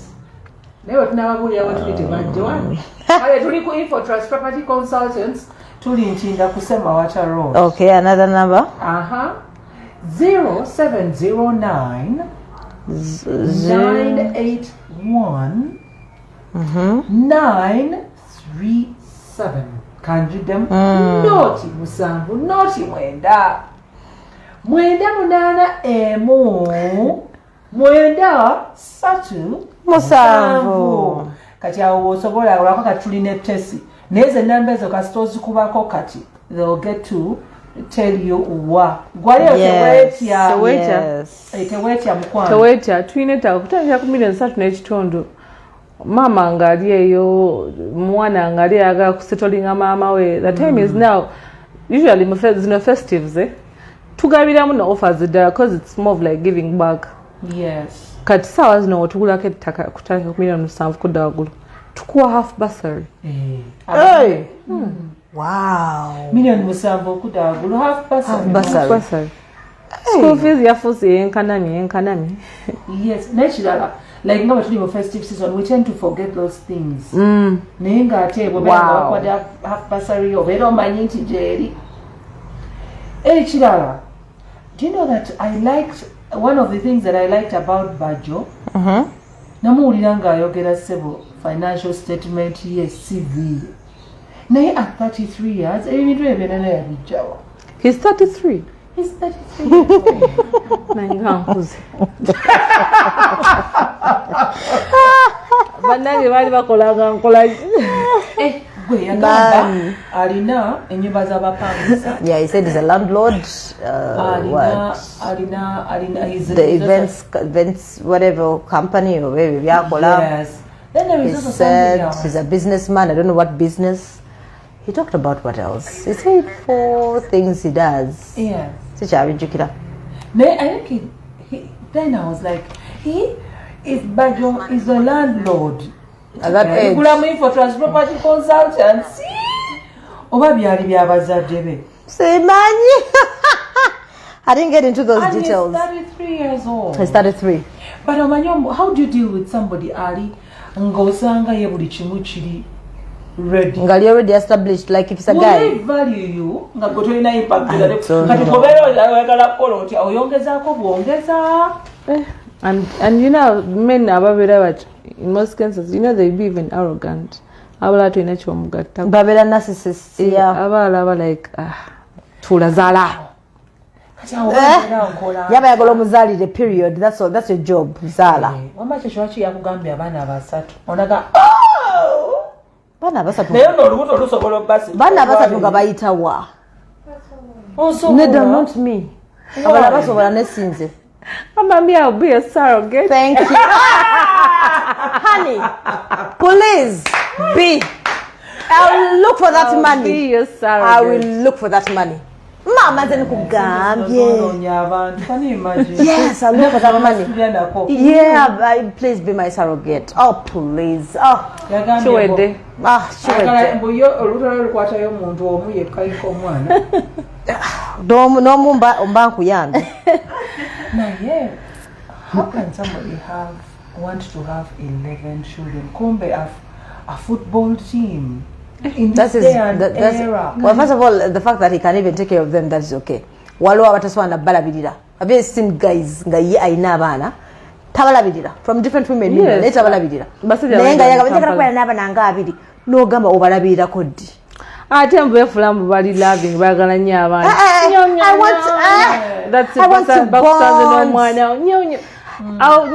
naye wetunababulirawo tuli tebajjewani kale tuli ku Infotrust Property Consultants tuli Ntinda ku Semawata Road. Okay, another number 0709 981 937 kanji dem noti musanvu noti mwenda munana emu 9-3 kati awo osobola olwako kati tulina ettesi naye ze nnamba ezo kasita ozikubako kati they'll get to tell you wa gwaliyo teweetya mukwano teweetya tulina ettaka kutandikira ku milioni 3.5 maama ng'ali eyo mwana ng'ali ayagala kusetolinga maama we the time is now usually zino festives tugabiramu no offers ddala because it's more of like giving back. Yes. Kati sawa zino otugulako ettaka kutandika ku milioni 7 kudda waggulu tukuwa half bursary. Hey. Wow. Milioni 7 kudda waggulu half bursary. School fees yafuuse yenkanani. Yes, nekirala like nga batuli mu festive season we tend to forget those things. Naye ng'ate bw'obeera nga bakwada half bursary obeera omanyi nti gyeri. Ekirala, do you know that I liked one of the things that I liked about Bajjo? Namuwulira ng'ayogera sebo financial statement ye CV. Naye at 33 years ebintu ebyo byonna yabijjawa. He's 33. He's 33 years old. Nangankuze. Bannange baali bakolanga nkola gwe yagamba alina ennyumba z'abapangisa. Yeah, he said he's a landlord. He's the events whatever company or wherever byakola. Yes. Then there is He also said something else. he's a businessman. I don't know what business. He talked about what else. He said 4 things he does. Yes. I think then I was like, he is Bajjo is a landlord. At that age. For property consultancy. Oba byali byabazadde be. Semanyi. I didn't get into those details. He's 33 years old. He's 33. But how do you deal with somebody ali ng'osanga ye buli kimu kiri ready? Ngali already established, like if it's a guy. Will they value you? Nga gotolina impact kati kobeera oyagala kukola otya oyongezaako bwongeza. And you know, men ababeera bati in most cases, you know, they be even arrogant. Abala tulina kyomugatta. Babeera narcissists. Yeah. Abala aba like tulazaala. Yaba yagala omuzaalire period. That's all. That's your job. Zaala. Wama kyo lwaki yakugambye abaana basatu. Onaga Baana basatu. Naye n'olubuto olusobola obbasi. Baana basatu nga bayita wa. Neda, not me. Abala basobola nesinze. Mama, me, I'll be a surrogate. Thank you. Honey, please be. I'll look for that money. Be your surrogate. I will look for that money. Mama, then kugambye. Yes, I'll look for that money. Yeah, please be my surrogate. Oh, please. Oh, Chiwede. Chiwede. No mba nkuyambe. Now, how can somebody want to have 11 children? Kumbe a football team in this day and era. Well, first of all, the fact that he can even take care of them, that is okay. Waliwo abataswana balabirira. I've seen guys nga ye aina abaana tabalabirira from different women. Yes. Naye tabalabirira. Naye nga yagala kwera n'abaana nga abiri n'ogamba obalabirira koddi. Ate mbeefula mbu bali loving baagala nnyo abaana. I want to bond.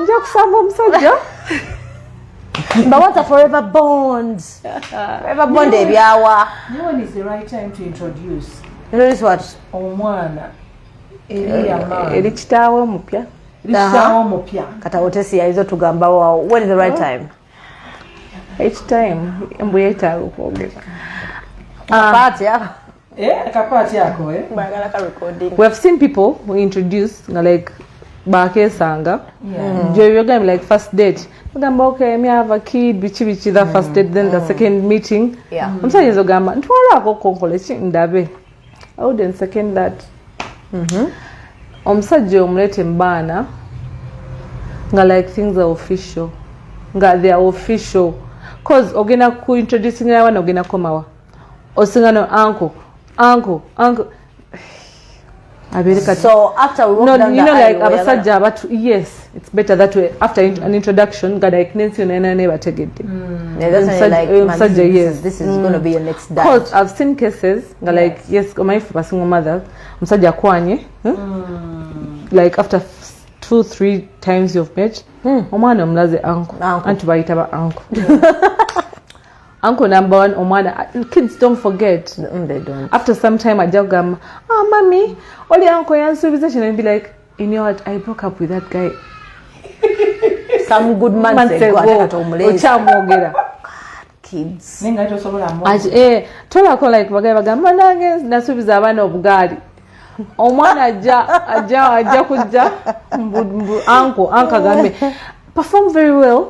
Nja kusamba omusajja. But what's a forever bond? Forever bond ebyawa. When is the right time to introduce? Introduce what? Omwana. Eri kitaawe omupya. Kitaawe omupya. Kata otesi yaizo tugamba when is the right time? Each time mbu yeetaaga okwogera. We have seen people who introduce like bakesanga. You're going like first date. Okay, me have a kid, bichi that first date, then the second meeting. Yeah. Omusajja ogamba ntwala akokonkole kindabe. I wouldn't second that. Omusajja omulete mbaana nga like things are official. Nga they are official. Cause ogenda ku introducing abaana ogenda komawa. Osingano uncle. So after we walk down you know, like abasajja abatu, yes, it's better that way. After an introduction, God, like Nancy and Nene bategedde. Yes, this is going to be your next dad. Because I've seen cases, like yes, my single mother, musajja kwanye, like after 2-3 times you've met. Omwana omulaze uncle. Anti bayita ba uncle. Uncle number one, omwana. Kids don't forget. They don't. After some time, I just go, oh, mommy, only uncle Yansubiza, and be like, you know what? I broke up with that guy. Some good months ago. Kids. Tola ko like bagamba nange nasubiza abaana obugaali. Omwana ajja kujja uncle agambe perform very well.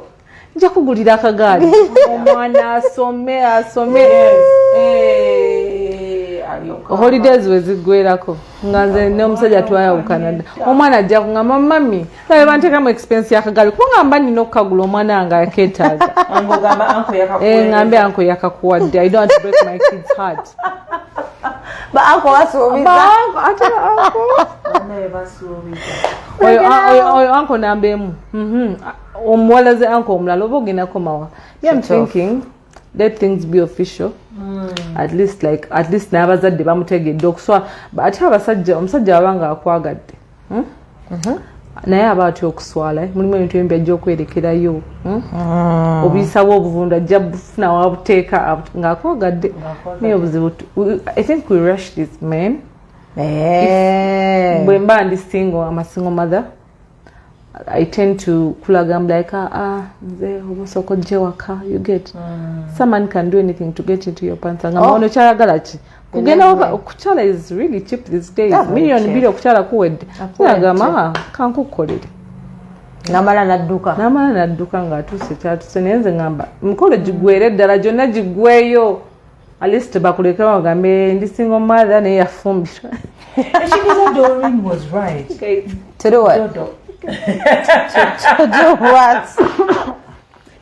Nja kugulira akagaali. Omwana asome. Holidays wezigwerako nganze n'omusajja twaya mu Canada. Omwana ajja kungamba mami sabe bantekamu expense yakagaali kubanga mba nina okukagula omwana nga yaketaaga. Ngambe uncle yakakuwadde. I don't want to break my kid's heart. But uncle wasuubiza. Oyo uncle nambemu. Omuwalaze uncle omulala oba ogenda komawa. Yeah, I'm thinking let things be official. At least n'abazadde bamutegedde okuswa ate omusajja abanga akwagadde naye aba atya okuswala mulimu ebintu ebimbi ajja okwerekerayo obuyisawo obuvundu ajja bufuna wabuteeka ng'akwagadde naye obuzibu I think we rush this man. Bwe mba ndi single, I'm a single mother, I tend to kulaga, I'm like, nze obusoko gye waka, you get. Someone can do anything to get into your pants. Ono kyayagala ki? Kugenda okukyala is really cheap these days. Million bili okukyala kuwedde. Kuyagamba kankukolere. Namala nadduka ng'atuuse kyatuse naye nze ngamba mukolo gigwere ddala gyonna gigweyo. At least bakuleka bagambe ndi single mother naye yafumbira. Doreen was right. To do what? To do what?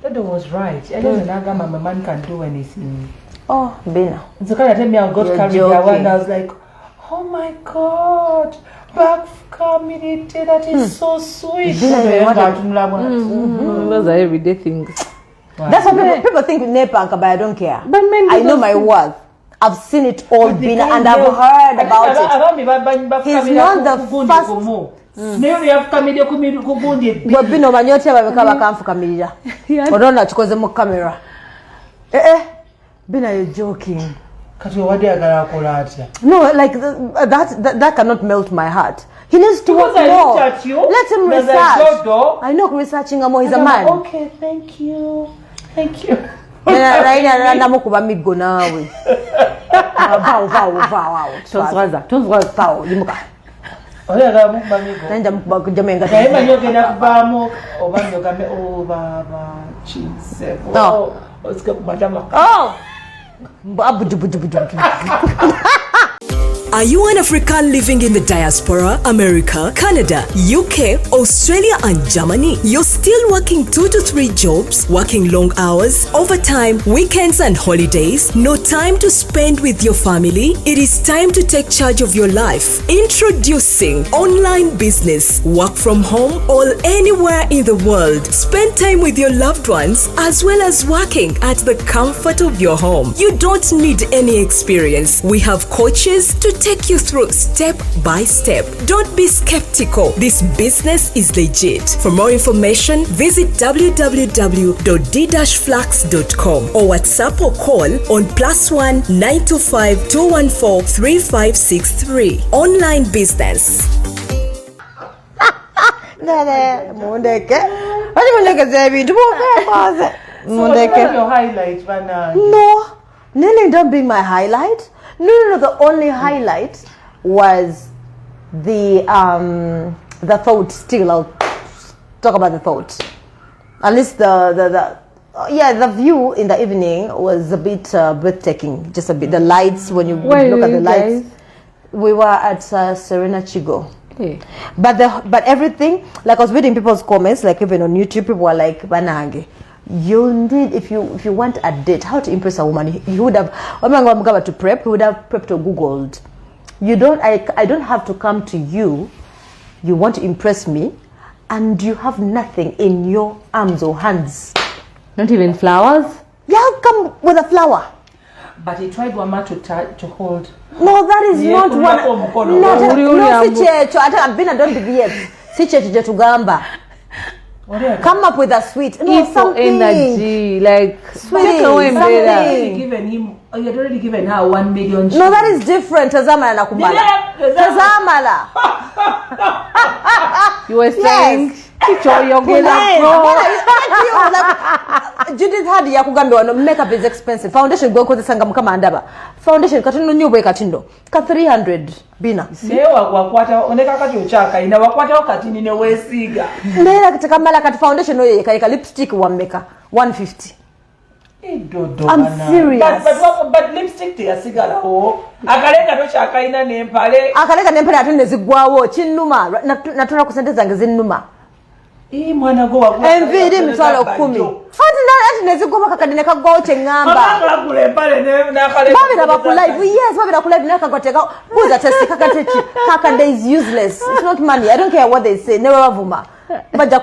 Dodo was right. I don't know my man can do anything. Oh, Bina. So kind of tell me I got carried away and I was like, oh my God, back community, that is so sweet. Those are everyday things. That's what people think with Nepal, but I don't care. But men, I know my worth. I've seen it all, Bina, and I've heard about it. He's not the first. But Bina, manyote babeka bakamfukamirira. Odona chikoze mu camera. Bina, you're joking. No, like that cannot melt my heart. He needs to work more. Let him research. I know researching more. He's a man. Okay, thank you. Namukuba migo nawe. Vao. Tozwaza. Limuka. Nanja mukuba kujemenga. Naima nyogenda kubamo obanyo kame baba cheese. Oh. Are you an African living in the diaspora, America, Canada, UK, Australia and Germany? You're still working 2 to 3 jobs, working long hours, overtime, weekends and holidays, no time to spend with your family? It is time to take charge of your life. Introducing online business. Work from home or anywhere in the world. Spend time with your loved ones as well as working at the comfort of your home. You don't need any experience. We have coaches to take you through step by step. Don't be skeptical. This business is legit. For more information, visit www.d-flax.com or WhatsApp or call on +1 925 214 3563. Online business. Your highlight, Vanna. No, Nelly, don't be my highlight. No. The only highlight was the thought. Still, I'll talk about the thought. At least the view in the evening was a bit breathtaking. Just a bit. The lights, when you look at the lights. We were at Serena Chigo. Hey. But everything, like I was reading people's comments, like even on YouTube, people were like, Banange. You need, if you want a date, how to impress a woman, he would have, to prep, he would have prepped or Googled. I don't have to come to you. You want to impress me, and you have nothing in your arms or hands. Not even flowers? Yeah, I'll come with a flower. But he tried Wama to hold. No, that is not one. No, I've been, I don't be yet. si kye tugamba. Come up with a sweet, something. Energy, like sweet. You had already given her 1 million. No, that is different. Tazamala na kumala. Tazamala. You were saying, you're going Judith had yakugambwa no makeup is expensive. Foundation go kozesanga mukama andaba. Foundation katono nyobwe katindo. Ka 300 Bina. Sewa wakwata oneka kati ochaka ina wakwata katini ne wesiga. Ndera kitakamala kati foundation oye kalika lipstick wameka 150. I'm serious. But lipstick te yasigala o. Akalenga to chaka ina nempale. Akalenga nempale atende zigwawo chinuma natuna kusente zange zinuma. Mwana go wa enviri mtwalo 10. Ati nezigoma kakadine kagwawo chengamba. Babira bakulive. Yes, babira kulive nakagoteka. Buza test kakatechi. Kakande is useless. It's not money. I don't care what they say. Never bavuma. Bajja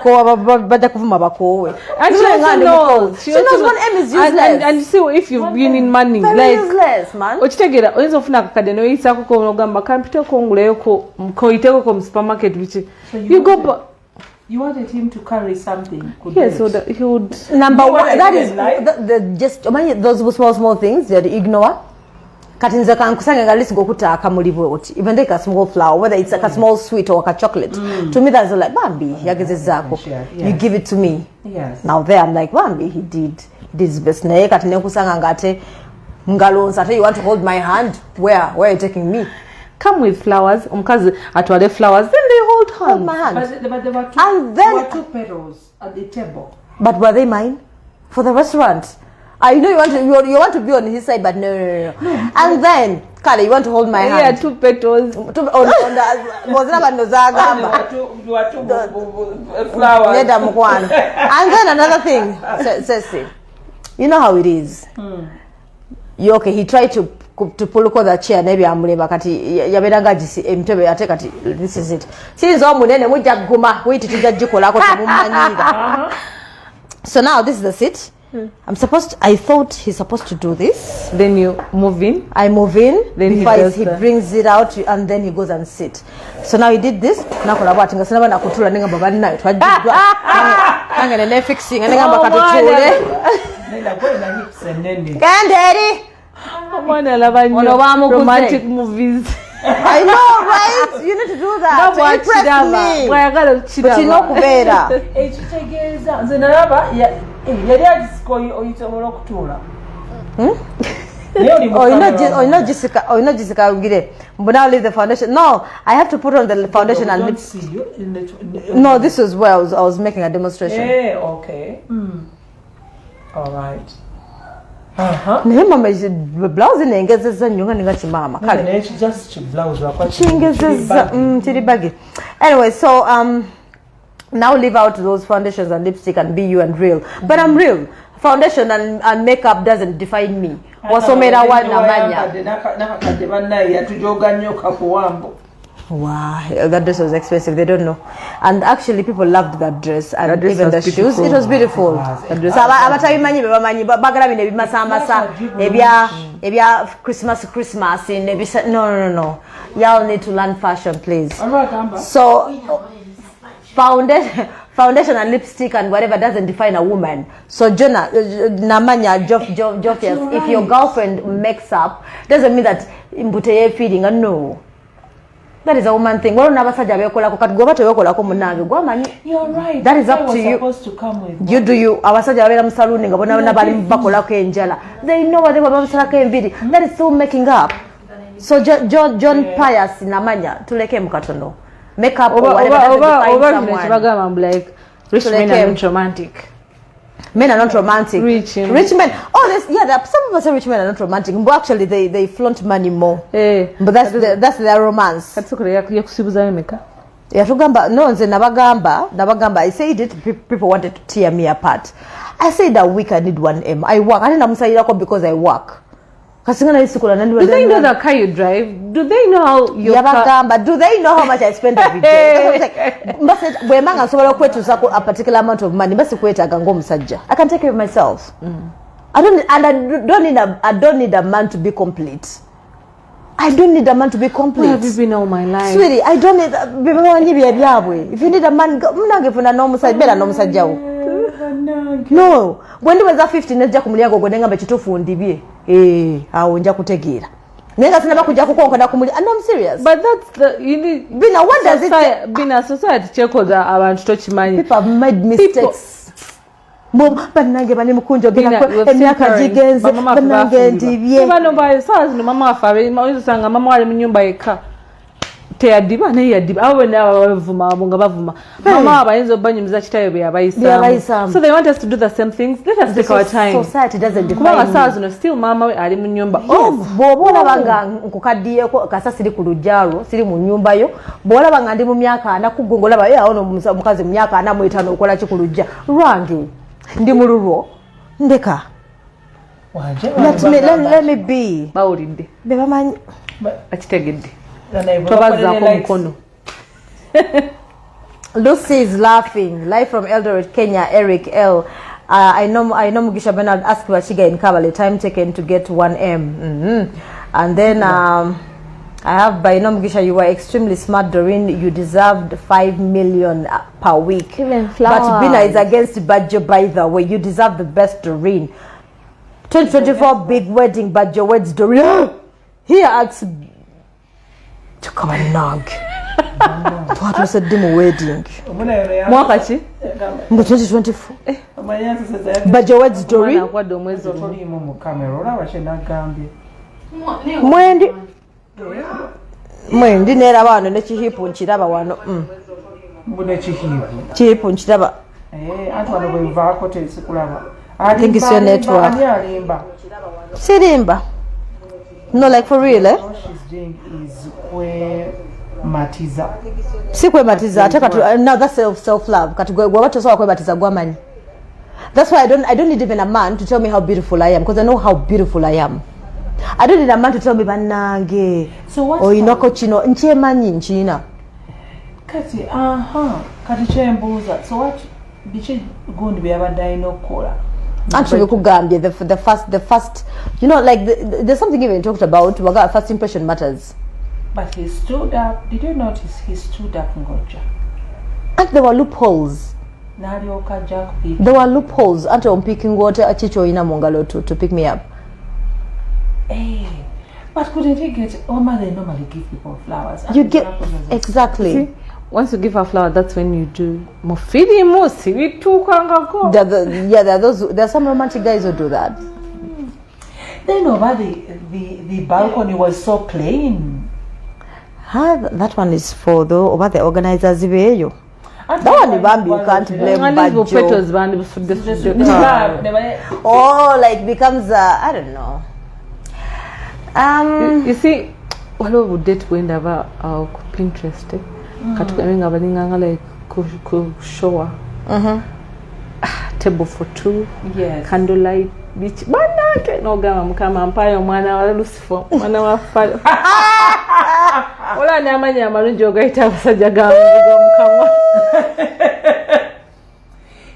kuvuma bakowe. And she knows. She knows what M is useless. And see if you've been in money. Very like useless, man. Ochitegera oyinza ofuna kakadene oyisa ko nogamba kampito konguleyo ko iteko ko supermarket bichi. You go. You wanted him to carry something. Yes, so that he would. Number one, that is the just those small things that you ignore. Katinza kankusanga ngalisi gokuta akamulibwe oti. Even like a small flower, whether it's like a small sweet or a chocolate. To me, that's like Bambi. Yageze zako. You give it to me. Yes. Now there, I'm like Bambi. He did his best. Naye katine kusanga ngate ngalonsa. You want to hold my hand? Where are you taking me? Come with flowers. Mukazi atwale flowers. Then they hold hands. Hold my hand. But there were two, and then there were 2 petals at the table. But were they mine? For the restaurant? I know you want to be on his side, but no. And then, Kale, you want to hold my hand? Yeah, 2 petals. On the was never no zagamba. There were two flowers. And then another thing, Ceci, you know how it is. You okay? He tried to pull the chair. Maybe amuleba kati yaberanga jisi emtebe ate kati this is it. Sinzo munene mujja guma wait tujajikola ko tumumanyira. So now this is the seat. I thought he's supposed to do this. Then you move in. I move in. Then he brings it out and then he goes and sit. So now he did this. Nakola batinga sinaba nakutula ninga baba ninayo twajidwa. Anga nene fixing ninga bakatutule. Kangende. Romantic movies. I know, right? You need to do that. To impress me. But you know kubera. Ekitegeza nze nalaba yali agisikoyi oyitsobola okutula. Jessica ungire. But now leave the foundation. No, I have to put on the foundation and lips. No, this was where I was making a demonstration. Okay. All right. Mama blouse nengezeza nyunga ningachi mama kale just blouse chingezeza tiribagi. Anyway, so now leave out those foundations and lipstick and be you and real. But I'm real. Foundation and makeup doesn't define me. Wasomera wana manya. Wow, that dress was expensive. They don't know. And actually, people loved that dress and dress even the beautiful. Shoes. It was beautiful. That dress. Christmas in no. Y'all need to learn fashion, please. So, foundation and lipstick and whatever doesn't define a woman. So, Jonah, Namanya, if your girlfriend makes up, doesn't mean that imbuteye feeding. No. That is a woman thing. You're right. You're that is up to you. Supposed to come with you do you. They know what they were saying. That is still making up. So John Pius Namanya to leke mukatono. Make up or whatever. Like rich men are not romantic. Men are not romantic. Rich men. Oh, some of us say rich men are not romantic. But actually, they flaunt money more. But that's their romance. Nabagamba. I said it. People wanted to tear me apart. I said that week I need 1M. I work. I didn't say because I work. Do they know the car you drive? Do they know how you do they know how much I spend every day? A particular amount of money. I can take care of myself. I don't need a man to be complete. I don't need a man to be complete. Where have you been all my life? Sweetie, I don't need if you need a man, munangefuna n'omusajja bera n'omusajjawo. No, when was 15 najja kumulyango gwe ngamba kitufu ndibye. Awo nja kutegeera. Nenga sinaba kujja kukonkoda kumuli. And I'm serious. But that's the you need Bina, what does it take? Bina society chekoza abantu tochimanyi. People have made mistakes. Banange bali mukunjo gena emyaka jigenze banange ndibye. Bano bayo saa zino mama afabe usanga mama wali mu nyumba yeka. Teyadiba ne yadiba awe na bavuma abunga bavuma mama abayinzo banyumiza kitayo bya bayisa so they want us to do the same things. Let us take our time. Society doesn't define kuba saa no still mama we ali mu nyumba bobola banga nkukadiye ko kasasiri ku lujalo siri mu nyumba yo bola banga ndi mu myaka ana kugongola ba yawo mukazi mu myaka ana mu 5 okola ki ku lujja lwange ndi mu lulwo ndeka let me be bawulidde bebamanyi akitegedde tobazzaako mukono. Lucy is laughing. Live from Eldoret, Kenya. Eric L. I know Mugisha Bernard asked Washiga in Kabale time taken to get 1M. And then I have by Mugisha, you were extremely smart, Doreen. You deserved 5 million per week. Even flowers. But Bina is against Bajjo, by the way. You deserve the best, Doreen. 2024 big wedding, Bajjo weds Doreen. Here asks come on, nog. What was a demo wedding? Mwaka ki? 2024. Bajjo weds Doreen. Mwendi nera bano ne chihipu nchiraba wano. Mbune chihipu. Chihipu nchiraba. Antwana bwe vaako tezikulaba. I think it's your network. Sirimba. No, like for real, eh? What she's doing is where matiza. Sikwe matiza. Now that's self-love. That's why I don't need even a man to tell me how beautiful I am, because I know how beautiful I am. I don't need a man to tell me banange. So what? Or inoko chino nche manyi nchina. Kati kati chembuza. So what? Bichi gundi byabadde ino kola. Actually, the first, you know, like there's something even talked about. First impression matters. But he stood up. Did you notice he stood up, Ngoja? And there were loopholes. There were loopholes. Until I'm picking water, Achicho ina mongalo to pick me up. Hey, but couldn't he get? They normally give people flowers. You get exactly. See? Once you give her flower, that's when you do mufidi musi vitukangako. There are some romantic guys who do that. Then over the balcony was so plain. That one is for over the organizers. That one Bambi, you can't blame Bajjo. Oh, like becomes I don't know. You see, what would date when about our Pinterest? Katukaminga balinganga like shower. Table for two. Yes. Candlelight beach. Bana ke no gama mukama mpayo mwana wa Lucifer. Mwana wa Fire. Ola namanya amalunjo gaita basajja gamu mukama.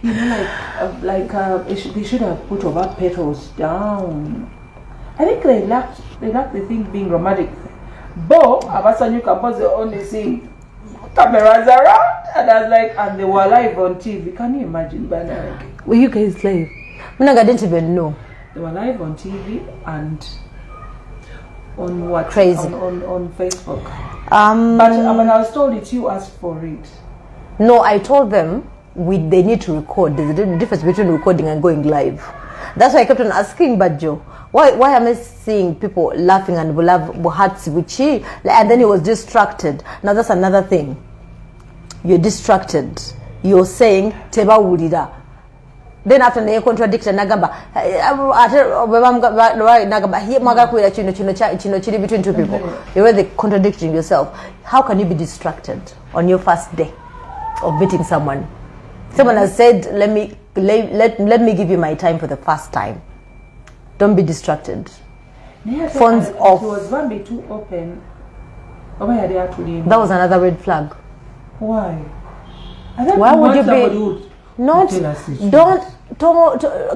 You know, they should have put over petals down. I think they lacked the thing being romantic. But Abasanyu Kampoze only see cameras around, and I was like, and they were live on TV. Can you imagine, Bana? Were you guys live? I didn't even know. They were live on TV and on what? Crazy. On Facebook. But I was told it's you asked for it. No, I told them they need to record. There's a difference between recording and going live. That's why I kept on asking Bajjo, why am I seeing people laughing and hearts wichi? And then he was distracted. Now that's another thing. You're distracted. You're saying teba wulira. Then after they contradict nagamba between two people. You're already contradicting yourself. How can you be distracted on your first day of meeting someone? Someone has said, let me give you my time for the first time. Don't be distracted. Phones off. It was Bambi too open. That was another red flag. Why? Why would you be? Don't.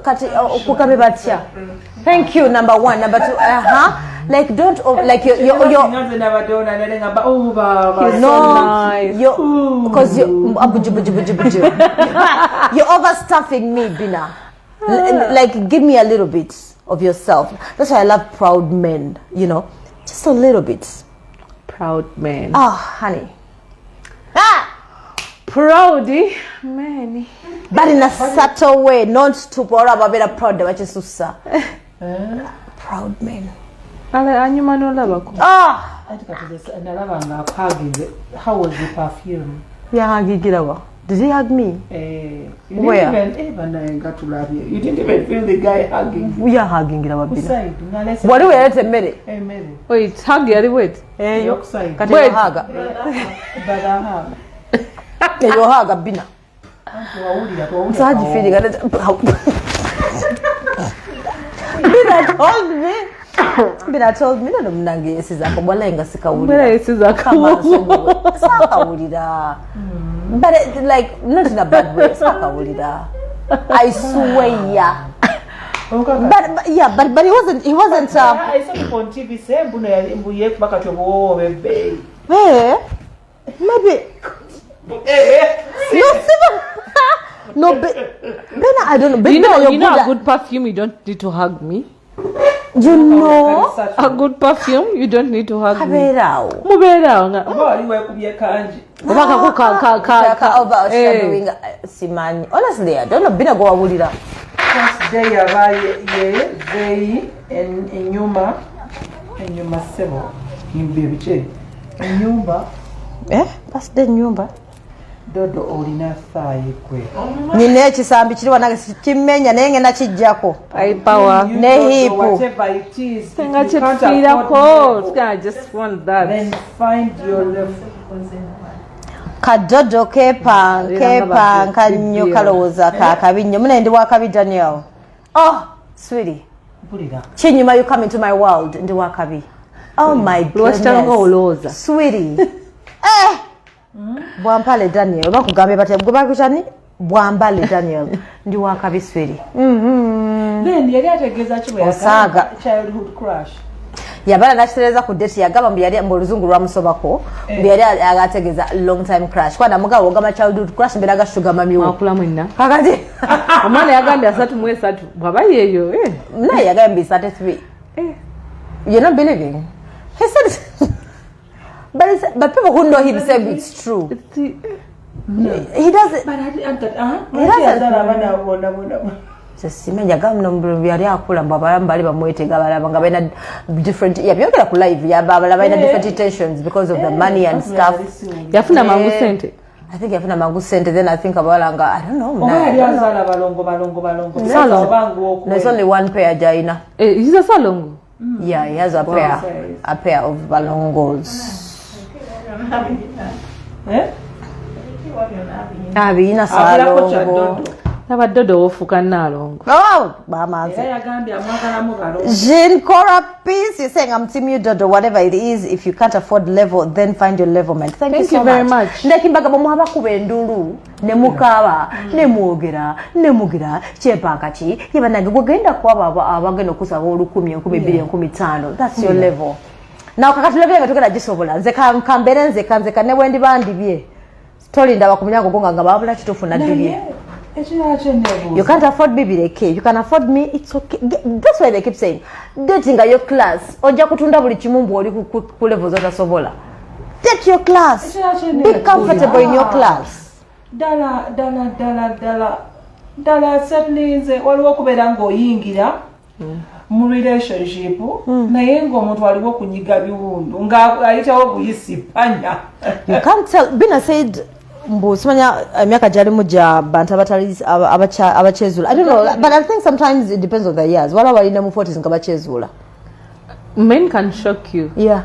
kati kukabe batya. Thank you, number one. Number two, like don't like you're no, because you're overstuffing me, Bina. Like give me a little bit of yourself. That's why I love proud men, you know, just a little bit. Proud men. Oh, honey. Proudy men. But in a subtle way, not to pour up a bit of proud, but just proud men. How was the perfume? Yeah, did he hug me? Where? You didn't even feel the guy hugging. We are hugging. What do we have to admit? Wait, hug you, wait. Hey, you hug. You hug, Bina. So how do you feel? Bina told me. Bina told me that I'm not going to say that. I'm going to say that. But like not in a bad way. I swear. But yeah, but he wasn't. He wasn't. I saw him on TV. Say, maybe. No, Bina, I don't know. You know a good perfume, you don't need to hug me. You know a good perfume, you don't need to hug me. Honestly, I don't know. Bina go awulira. First day enyuma sebo nimbebiche enyumba first day nyumba dodo olina faayi kwe nine ekisambi kiri wanage kimenya naye ngenda kijjako power ne hipu whatever it is singa chifira ko I just want that. Then find your level. Kadodo kepa kanyo kaloza kakabinyo muna ndi wakabi Daniel. Oh sweetie chinyuma you come into my world ndi wakabi. Oh my goodness sweetie bwampale Daniel bakugambe bate gubakutani bwambale Daniel ndi wakabi sweetie. Then yali ategeza chiwe Osaga childhood crush. Yabana nakitereza ku date yagaba mbiyali mbuluzungu lwamusobako mbiyali agategeza long time crush kwana mugawo gama childhood crush mbiraga sugar mami wo akula mwina kakati omwana yagambye 3 bwaba yeyo na yagambye 33 you're not believing he said but people who know him say it's true he doesn't simenya gamno byali akula mbali bamwetega balabanga baina different yabyogera ku live yabala baina different intentions because of the money and stuff yafuna mangu sente I think yafuna mangu sente then I think abalanga I don't know balongo no, it's only one pair Jaina he's a salongo yeah he has a pair of balongos Bina salongo Nabadodo wofuka nalongo. Oh, mama. Jean Cora Peace, you're saying I'm team you Dodo, whatever it is. If you can't afford level, then find your level, man. Thank you so very much. Ndakimbaga bamuhaba kubendulu, nemukaba, nemugira, chepakachi. Yebanage kugenda kwa abageno kusa 10, 12, 15. That's your level. Now kakati level ngatokera jisobola. Nzeka kambere nzeka ne wendi bandibye. Story ndaba kumunyango gonga ngababula kitofuna dibye. You can't afford Bibire K. You can afford me, it's okay. That's why they keep saying, dating your class. Oja kutunda buli chimumbu oli ku level zota sobola. Take your class. Be comfortable in your class. Dala certainly nze waliwo kubeera ng'oyingira mu relationship naye ng'omuntu waliwo kunyiga biwundu ng'ayitawo buyisi panya. You can't tell. Bina said mbu simanya emyaka jali muja bantu abatali abachezula. I don't know, but I think sometimes it depends on the years. Wala walina mu 40s ngabachezula. Men can shock you. Yeah.